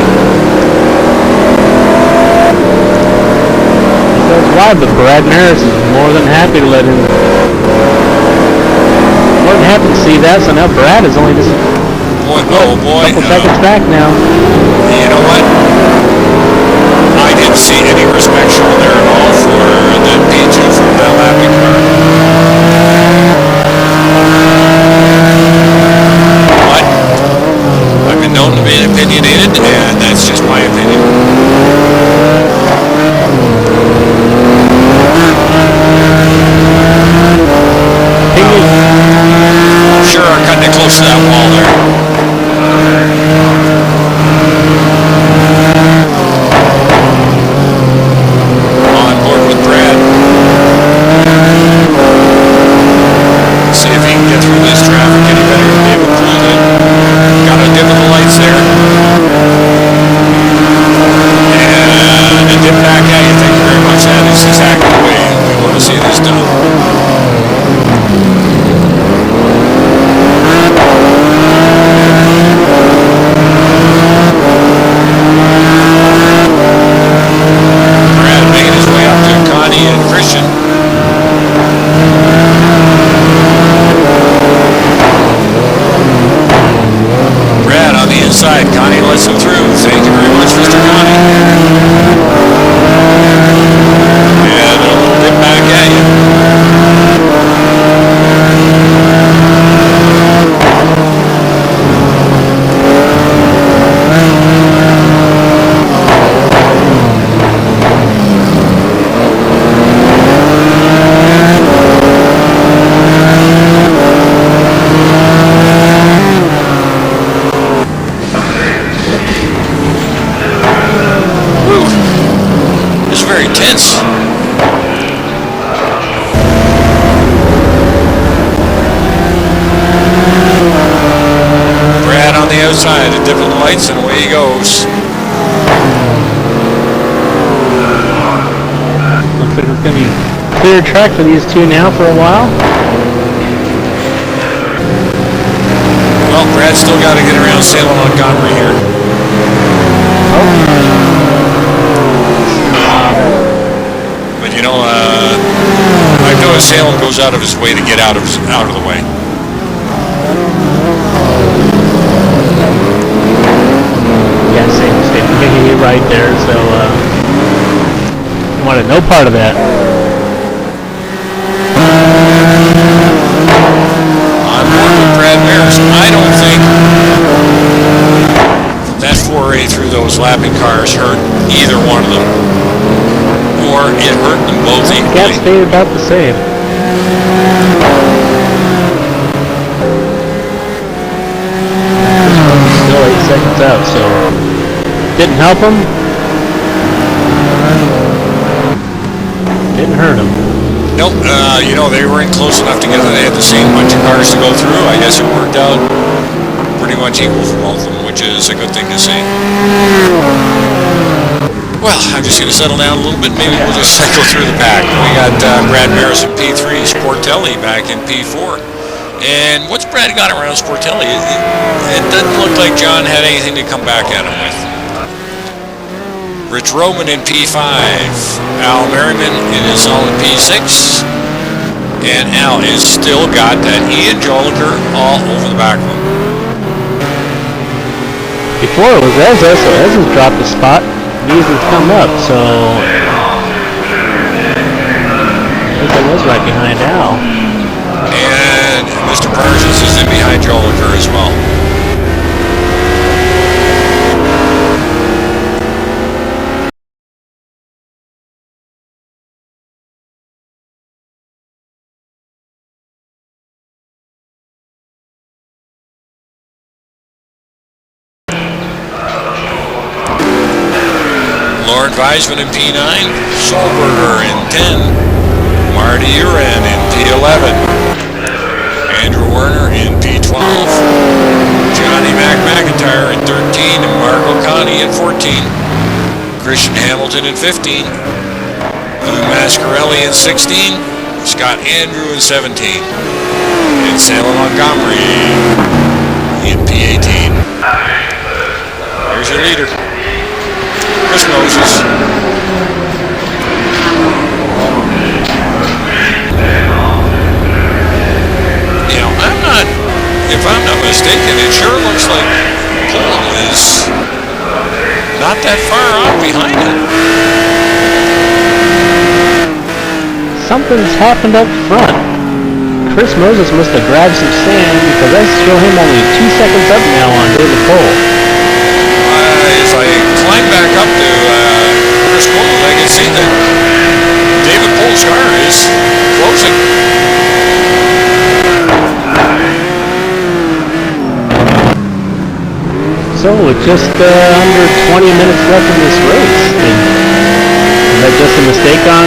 Why, but Brad Maris is more than happy to let him. More than happy to see that. So now Brad is only just a couple seconds back now. You know what? I didn't see any respect shown there at all for that P2 from that lapping car. But I've been known to be opinionated, and that's just my opinion. Sure are cutting it close to that wall there. On board with Brad. See if he can get through this traffic any better than David Poel did. Got a dip in the lights there. And a dip back at you. Thank you very much. That is exactly the way we want to see this done. Connie lets him through. Thank you very much, Mr. Connie. And a little bit back at very tense. Brad on the outside, a dip in the lights, and away he goes. Looks like it's going to be clear track for these two now for a while. Well, Brad's still got to get around Salem Montgomery here. But you know, I noticed Salem goes out of his way to get out of the way. Yeah, same mistake. You're right there, so wanted no part of that. On board with Brad Maris. I don't think that foray through those lapping cars hurt either one of them, or it hurt them both equally. Gas stayed about the same. Still 8 seconds out, so didn't help him. Didn't hurt him. Nope, you know, they weren't close enough together. They had the same bunch of cars to go through. I guess it worked out pretty much equal for both of them, which is a good thing to see. Well, I'm just going to settle down a little bit. Maybe we'll just cycle through the pack. We got Brad Maris in P3, Sportelli back in P4. And what's Brad got around Sportelli? It doesn't look like John had anything to come back at him with. Rich Roman in P5. Al Merriman in his solid P6. And Al has still got that Ian Joliker all over the back of him. Before it was Ezra, so Ezra's dropped a spot. Neeson's come up, so Ezra was right behind Al. And Mr. Parsons is in behind Joliker as well. Weisman in P9, Solberger in 10, Marty Uren in P11, Andrew Werner in P12, Johnny McIntyre in 13, and Marco Conti in 14, Christian Hamilton in 15, Lou Mascarelli in 16, Scott Andrew in 17, and Salem Montgomery in P18. Here's your leader, Chris Moses. You know, if I'm not mistaken, it sure looks like Poel is not that far off behind him. Something's happened up front. Chris Moses must have grabbed some sand because I show him only 2 seconds up now on David Poel. As I climb back up to Chris Moses, I can see that David Poel's car is closing. So with just under 20 minutes left in this race, is that just a mistake on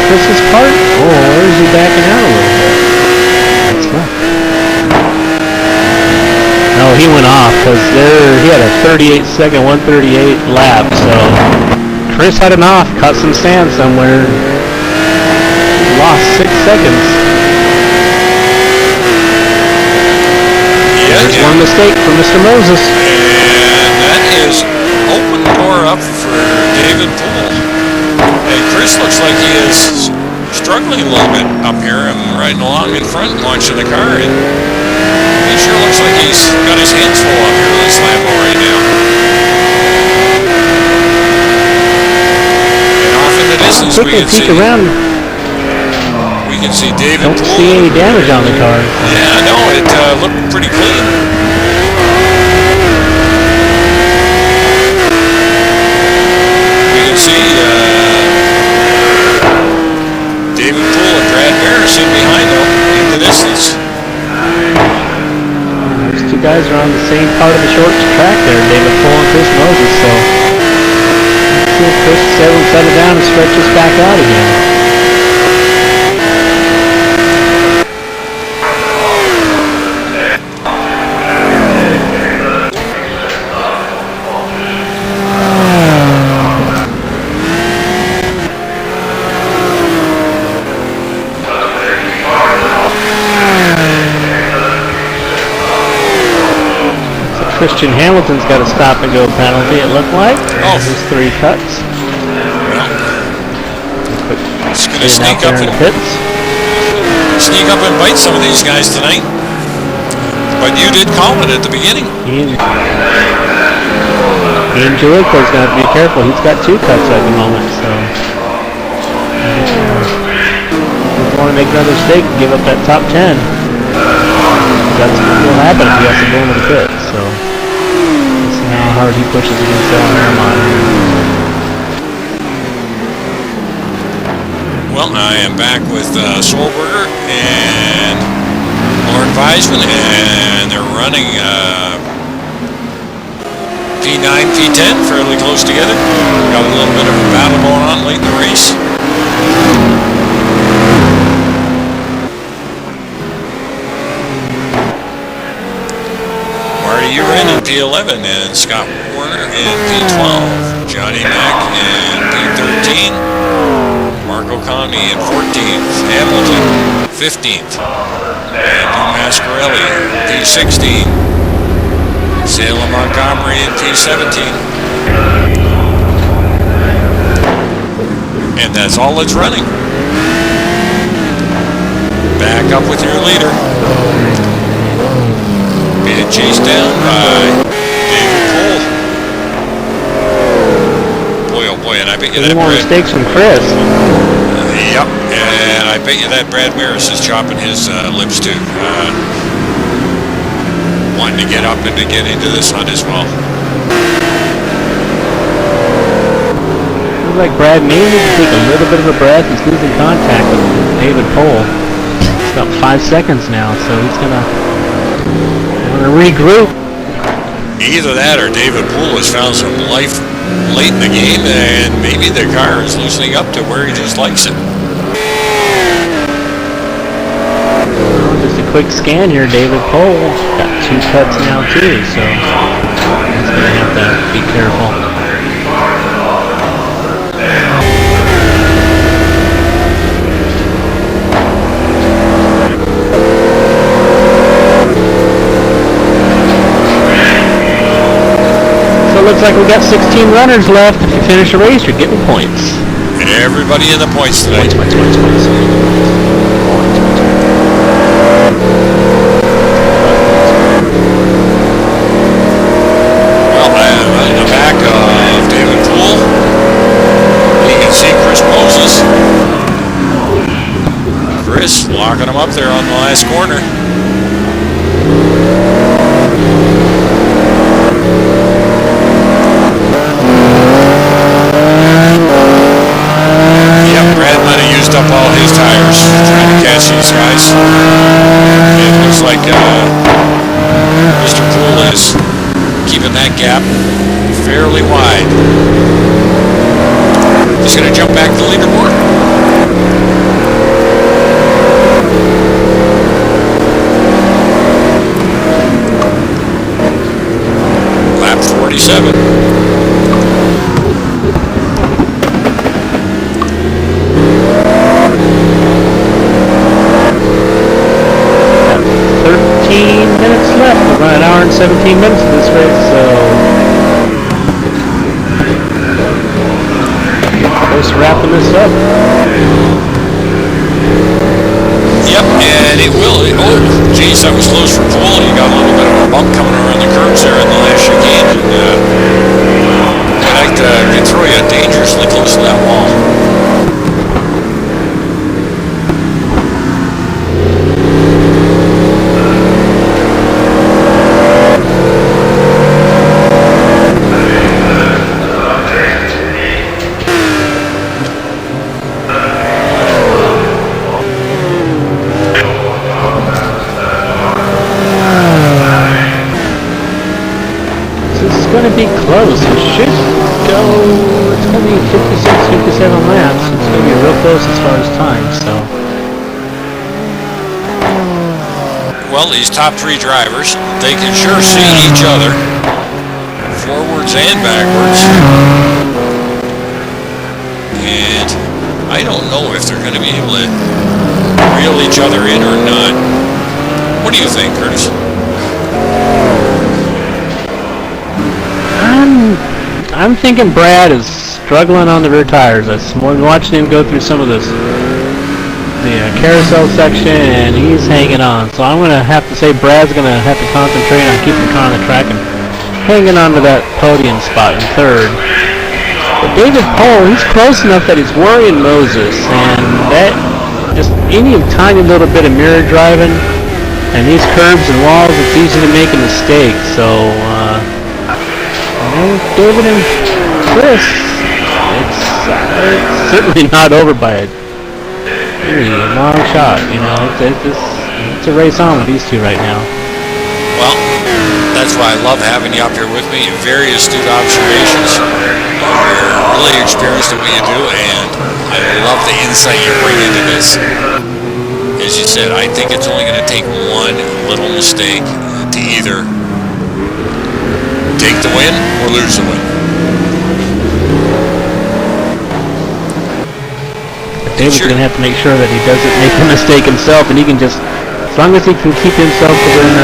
Chris's part, or is he backing out a little bit? That's right. No, he went off because he had a 38-second 138 lap, so Chris had an off, cut some sand somewhere, lost 6 seconds. There's one mistake for Mr. Moses. And that is open the door up for David Poel. And Chris looks like he is struggling a little bit up here. I'm riding along in front and watching the car, and he sure looks like he's got his hands full up here with this Lambo right now. And off in the distance we can see David Poel. Don't see any damage on the car. Yeah, no, it looked pretty clean. We can see David Poel and Brad Maris in behind them in the distance. Those two guys are on the same part of the short track there, David Poel and Chris Moses, so let's see if Chris is able to settle down and stretch this back out again. Christian Hamilton's got a stop-and-go penalty, it looked like. Oh. There's 3 cuts. Well, it's going to sneak up and bite some of these guys tonight. But you did call it at the beginning. Ian Jericho's going to have to be careful. He's got 2 cuts at the moment, so doesn't want to make another mistake and give up that top 10. That's what will happen if he has to go into the pit. So let's see how hard he pushes against that Airmont. Well, I am back with Solberger and Lauren Weisman, and they're running P9, P10 fairly close together. Got a little bit of a battle going on late in the race. Uren in P11 and Scott Werner in P12, Johnny Mac in P13, Marco Conti in 14th, Hamilton 15th, and Lou Mascarelli P16, Salem Montgomery in P17. And that's all that's running. Back up with your leader. Being chased down by David Poel. Boy, oh boy, and I bet you that more mistakes from Chris. Yep, and I bet you that Brad Maris is chopping his lips too. Wanting to get up and to get into this hunt as well. Looks like Brad may need to take a little bit of a breath. He's losing contact with David Poel. It's about 5 seconds now, so he's gonna regroup. Either that or David Poel has found some life late in the game, and maybe the car is loosening up to where he just likes it. Just a quick scan here. David Poel got 2 cuts now too, so he's going to have to be careful. So it looks like we got 16 runners left. If you finish a race, you're getting points. Everybody in the points tonight. Points. Well, in the back of David Poel, you can see Chris Moses. Chris locking him up there on the last corner. Up all his tires trying to catch these guys. It looks like Mr. Poel is keeping that gap fairly wide. Just going to jump back to the leaderboard. Lap 47. 17 minutes of this race, so close to wrapping this up. Yep, and it will. Oh, geez, that was close for Poel. You got a little bit of a bump coming around the curves there in the last chicane, and that can throw you dangerously close to that wall. Going to be close. It should go, it's going to be 56, 57 laps. It's going to be real close as far as time, so. Well, these top 3 drivers, they can sure see each other, forwards and backwards. And I don't know if they're going to be able to reel each other in or not. What do you think, Curtis? I'm thinking Brad is struggling on the rear tires. I'm watching him go through some of the carousel section, and he's hanging on. So I'm going to have to say Brad's going to have to concentrate on keeping the car on the track and hanging on to that podium spot in 3rd. But David Poel, he's close enough that he's worrying Moses, and that just any tiny little bit of mirror driving and these curbs and walls, it's easy to make a mistake. So David and Chris, it's certainly not over by a long shot. You know, it's a race on with these two right now. Well, that's why I love having you up here with me. Very astute observations. You're really experienced at what you do, and I love the insight you bring into this. As you said, I think it's only going to take one little mistake to either take the win or lose the win. David's going to have to make sure that he doesn't make a mistake himself, and he can just, as long as he can keep himself within,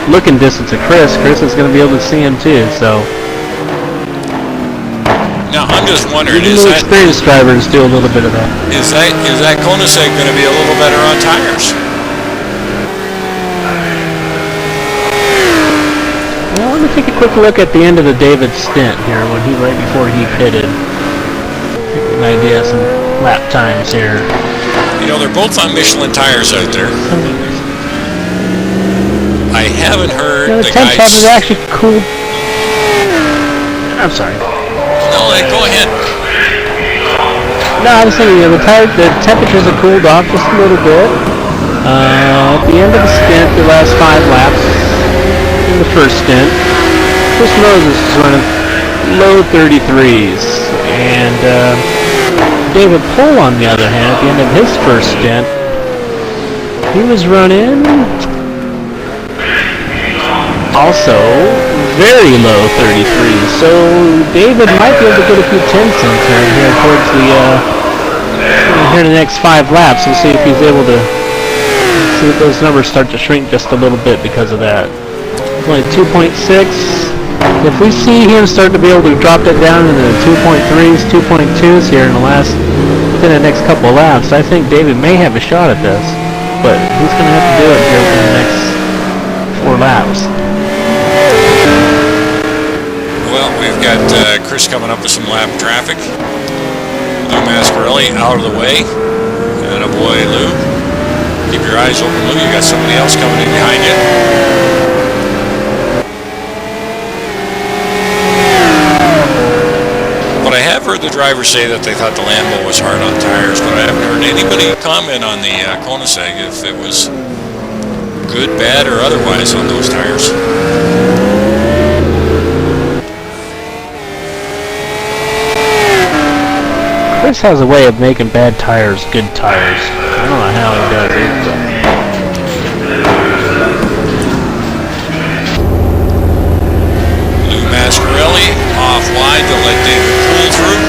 looking distance of Chris is going to be able to see him too. So now I'm just wondering, is that experienced drivers do a little bit of that? Is that Koenigsegg going to be a little better on tires? Well, let me take a quick look at the end of the David stint here, right before he pitted. Get an idea of some lap times here. You know, they're both on Michelin tires out there. I haven't heard the guys. Temp is actually cool. I'm sorry. No, go ahead. No, I was thinking, the temperatures have cooled off just a little bit. At the end of the stint, the last 5 laps in the first stint, Chris Moses is running low 33s. And David Poel, on the other hand, at the end of his first stint, he was running also very low 33s. So David might be able to get a few tenths in turn here towards the here in the next 5 laps. We'll see if he's able to see if those numbers start to shrink just a little bit because of that. Only 2.6. If we see him start to be able to drop that down into the 2.3s, 2.2s here in the within the next couple of laps, I think David may have a shot at this. But he's going to have to do it here within the next 4 laps. Well, we've got Chris coming up with some lap traffic. Lou Mascarelli out of the way. And a boy, Lou. Keep your eyes open, Lou. You got somebody else coming in behind you. But I have heard the drivers say that they thought the Lambo was hard on tires, but I haven't heard anybody comment on the Koenigsegg if it was good, bad, or otherwise on those tires. Chris has a way of making bad tires good tires. I don't know how he does it, but... Lou Mascarelli off wide to let David Poel through.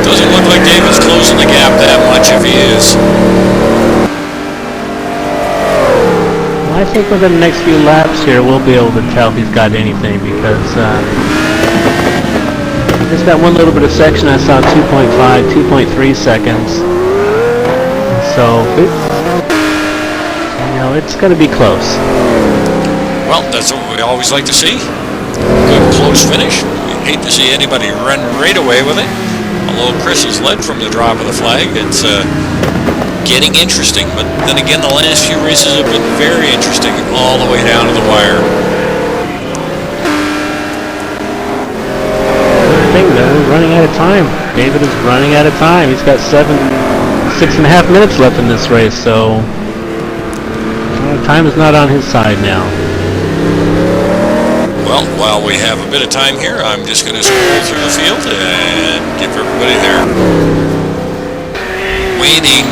Doesn't look like David's closing the gap that much if he is. I think within the next few laps here, we'll be able to tell if he's got anything because just that one little bit of section I saw 2.5, 2.3 seconds. So, it's going to be close. Well, that's what we always like to see. Good close finish. We hate to see anybody run right away with it. Although Chris has led from the drop of the flag, it's getting interesting. But then again, the last few races have been very interesting all the way down to the wire. I think they're running out of time. David is running out of time. He's got 6.5 minutes left in this race, so time is not on his side now. Well, while we have a bit of time here, I'm just going to scroll through the field and give everybody their waning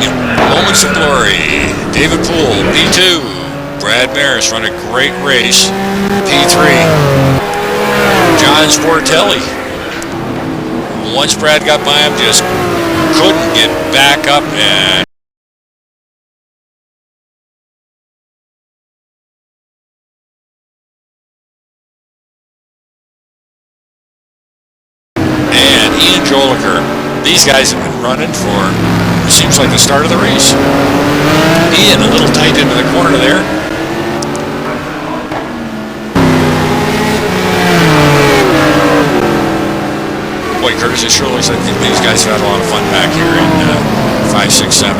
moments of glory. David Poel, P2. Brad Maris run a great race, P3. John Sportelli. Once Brad got by him, just couldn't get back up and Ian Joliker. These guys have been running for, it seems like, the start of the race. Ian a little tight into the corner there. Boy, Curtis, it sure looks like these guys have had a lot of fun back here in 5, 6, 7.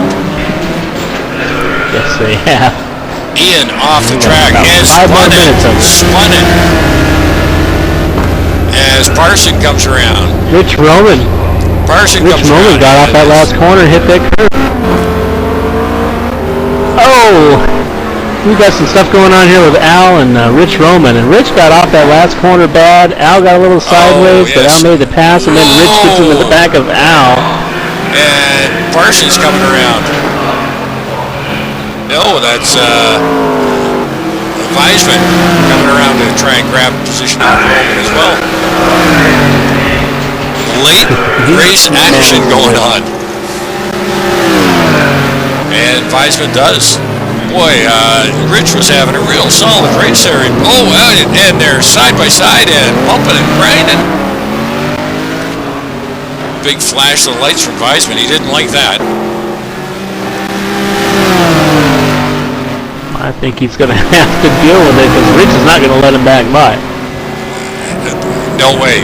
Yes, they have. Ian off the track has spun it. As Parson comes around. Rich Roman got off that last corner and hit that curve. Oh! We got some stuff going on here with Al and Rich Roman. And Rich got off that last corner bad. Al got a little sideways, but Al made the pass, and then Rich gets into the back of Al. And Parsons coming around. No, that's Weisman coming around to try and grab position on Roman as well. Late race action going on. And Weisman does. Boy, Rich was having a real solid race there. And they're side by side and bumping and grinding. Big flash of the lights from Weisman. He didn't like that. I think he's going to have to deal with it because Rich is not going to let him back by. No way.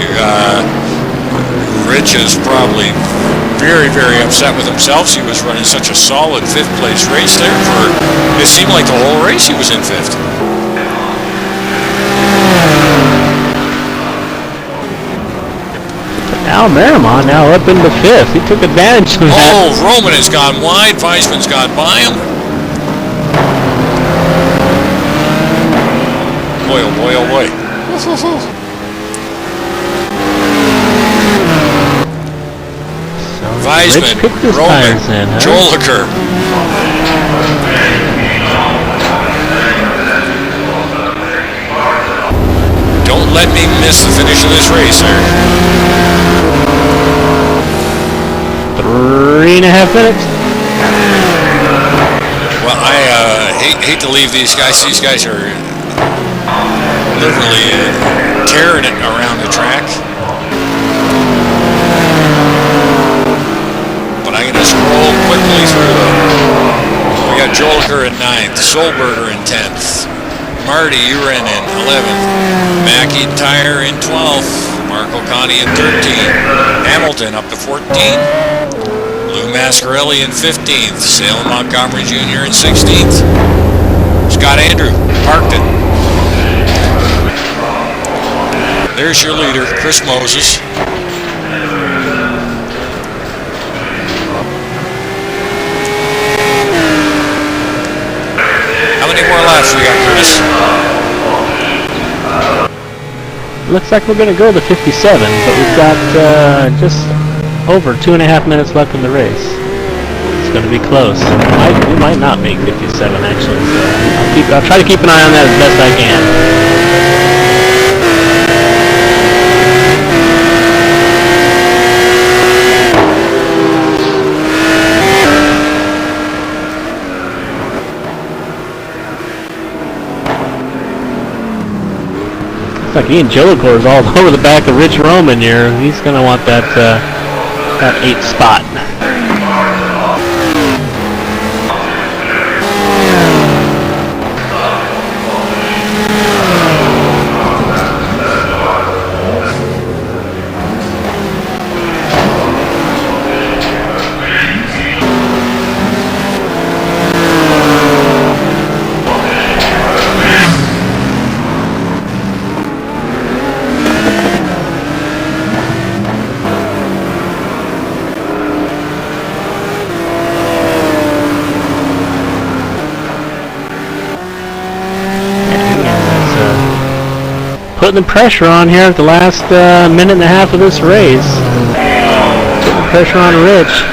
Rich is probably very, very upset with himself. He was running such a solid 5th place race there for, it seemed like the whole race he was in 5th. Al Marimon now up into 5th. He took advantage of that. Oh, Roman has gone wide. Weisman's got by him. Boy, oh boy, oh boy. Weisman, Roman, Joliker. Don't let me miss the finish of this race, sir. 3.5 minutes. Well, I hate to leave these guys. These guys are literally tearing it around the track. But I'm going to scroll quickly through them. We got Joliker in 9th, Solberger in 10th, Marty Uren in 11th, McIntyre in 12th, Marco Conti in 13th, Hamilton up to 14th, Lou Mascarelli in 15th, Salem Montgomery Jr. in 16th, Scott Andrew parked it. There's your leader, Chris Moses. How many more laps we got, Curtis? Looks like we're going to go to 57, but we've got just over 2.5 minutes left in the race. It's going to be close. We might not make 57 actually. So I'll try to keep an eye on that as best I can. Looks like Ian Jolicoeur is all over the back of Rich Roman here. He's going to want that 8th spot. Putting the pressure on here at the last minute and a half of this race. Putting the pressure on Rich.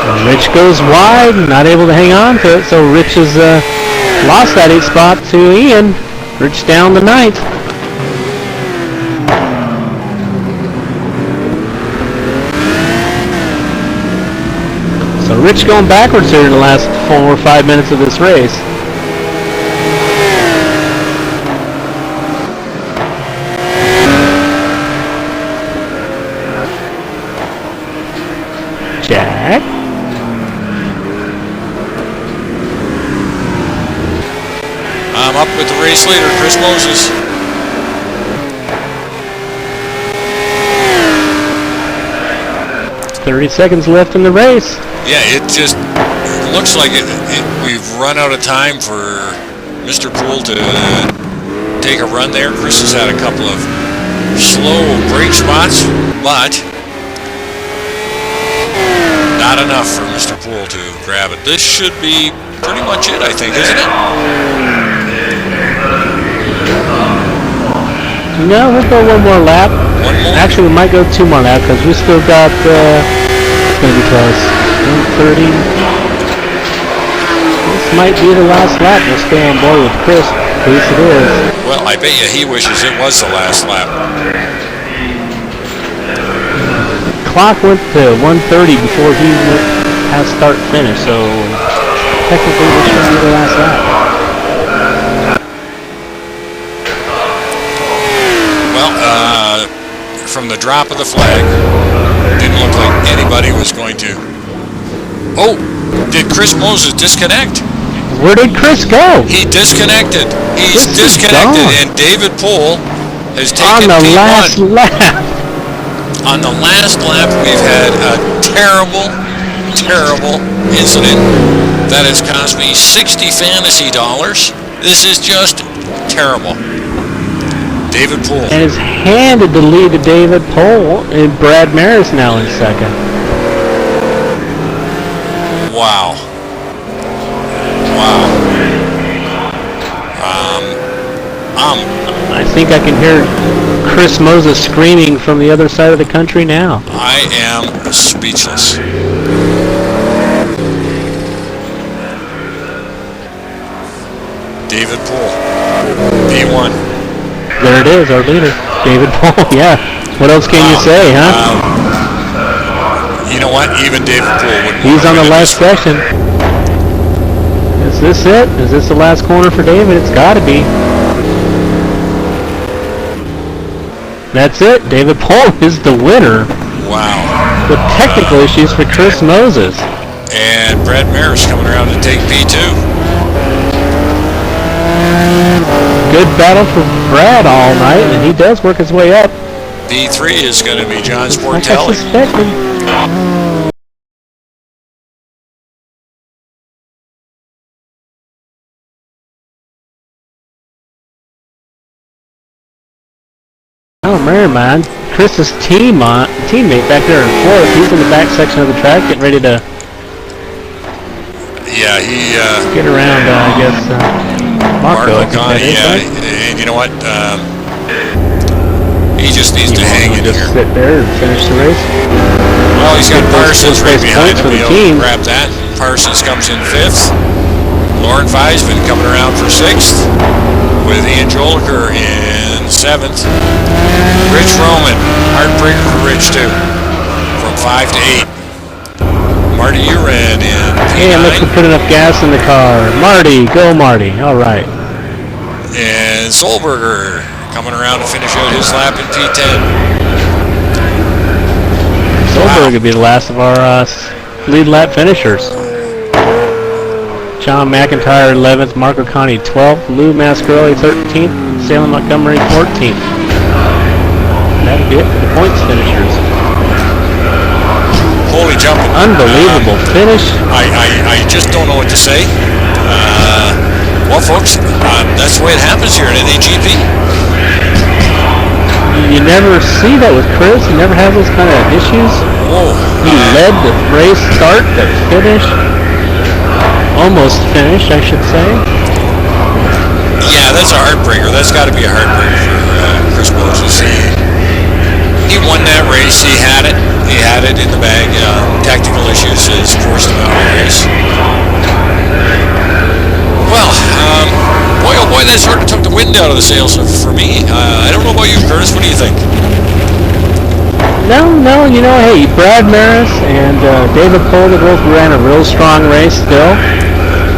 And Rich goes wide, not able to hang on to it, so Rich has lost that 8th spot to Ian. Rich down the 9th. So Rich going backwards here in the last 4 or 5 minutes of this race. Jack. I'm up with the race leader, Chris Moses. It's 30 seconds left in the race. Yeah, it just looks like we've run out of time for Mr. Poel to take a run there. Chris has had a couple of slow brake spots, but not enough for Mr. Poel to grab it. This should be pretty much it, I think, isn't it? No, we'll go one more lap. One more? Actually, we might go 2 more laps because we still got, it's going to be close. 1:30. This might be the last lap. We'll stay on board with Chris. At least it is. Well, I bet you he wishes it was the last lap. Clock went to 1:30 before he went past start finish, so technically this should be the last lap. Well, from the drop of the flag, it didn't look like anybody was going to. Oh, did Chris Moses disconnect? Where did Chris go? He disconnected. He's disconnected, and David Poel has taken on the P1. last lap. On the last lap, we've had a terrible terrible incident that has cost me 60 fantasy dollars. This is just terrible. David Poel. And is handed the lead to David Poel, and Brad Maris now in second. Wow. Wow. I think I can hear Chris Moses screaming from the other side of the country now. I am speechless. David Poel, P1. There it is, our leader, David Poel. Yeah. What else can you say, huh? You know what? Even David Poel would. He's on the last section. Is this it? Is this the last corner for David? It's got to be. That's it. David Poel is the winner. Wow. With technical issues for Chris Moses. And Brad Maris coming around to take P2. Good battle for Brad all night, and he does work his way up. P3 is going to be John Like I Sportelli. suspected. Oh, man. Chris's teammate back there in fourth. He's in the back section of the track, getting ready to get around, I guess, Marco. Yeah, and you know what? He just needs to hang in just here. Sit there and finish the race. Well, he's got Parsons right behind him. For the He'll team. grab that. Parsons comes in fifth. Lauren Feisman coming around for sixth, with Ian Joliker in seventh. Rich Roman, heartbreaker for Rich too, from 5 to 8. Marty Ured in P9. Hey, let's put enough gas in the car. Marty, go Marty. All right. And Solberger coming around to finish out his lap in P10. Solberg would be the last of our lead lap finishers. John McIntyre 11th, Marco Conti 12th, Lou Mascarelli 13th, Salem Montgomery 14th. That'll be it for the points finishers. Holy jumping. Unbelievable finish. I just don't know what to say. Well, folks, that's the way it happens here at NAGP. You never see that with Chris. He never has those kind of issues. Whoa. He led the race start to finish. Almost finished, I should say. Yeah, that's a heartbreaker. That's got to be a heartbreaker for Chris Moses. He won that race. He had it. He had it in the bag. Tactical issues has forced him out of the race. Well, boy, oh boy, that sort of took the wind out of the sails for me. I don't know about you, Curtis. What do you think? No, you know, hey, Brad Maris and David Poel, they both ran a real strong race still.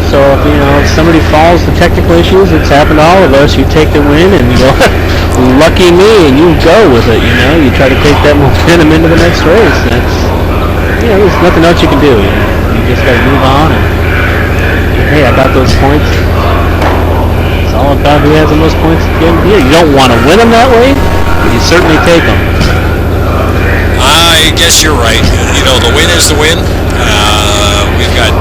So, if somebody follows the technical issues, it's happened to all of us. You take the win and you go, lucky me, and you go with it, You try to take that momentum into the next race. That's, there's nothing else you can do. You just got to move on and, hey, I got those points. It's all about who has the most points at the end of the year. You don't want to win them that way, but you certainly take them. I guess you're right. The win is the win. We've got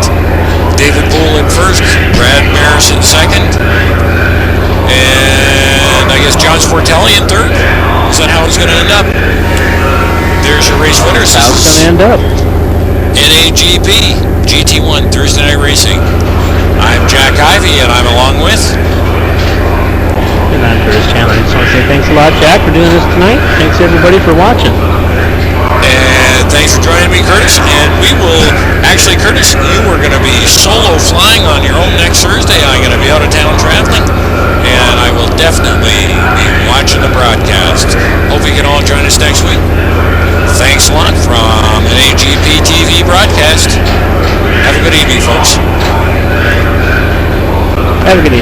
David Poel in first, Brad Maris in second, and I guess John Sportelli in third. Is that how it's going to end up? There's your race winners. How it's going to end up. NAGP GT1 Thursday Night Racing. I'm Jack Ivey, and I'm along with... And I'm Curtis Chandler. I just want to say thanks a lot, Jack, for doing this tonight. Thanks, everybody, for watching. And thanks for joining me, Curtis. And we will... Actually, Curtis, you are going to be solo flying on your own next Thursday. I'm going to be out of town traveling. And I will definitely be watching the broadcast. Hope you can all join us next week. Thanks a lot from an AGP TV broadcast. Have a good evening, folks. Have a good evening.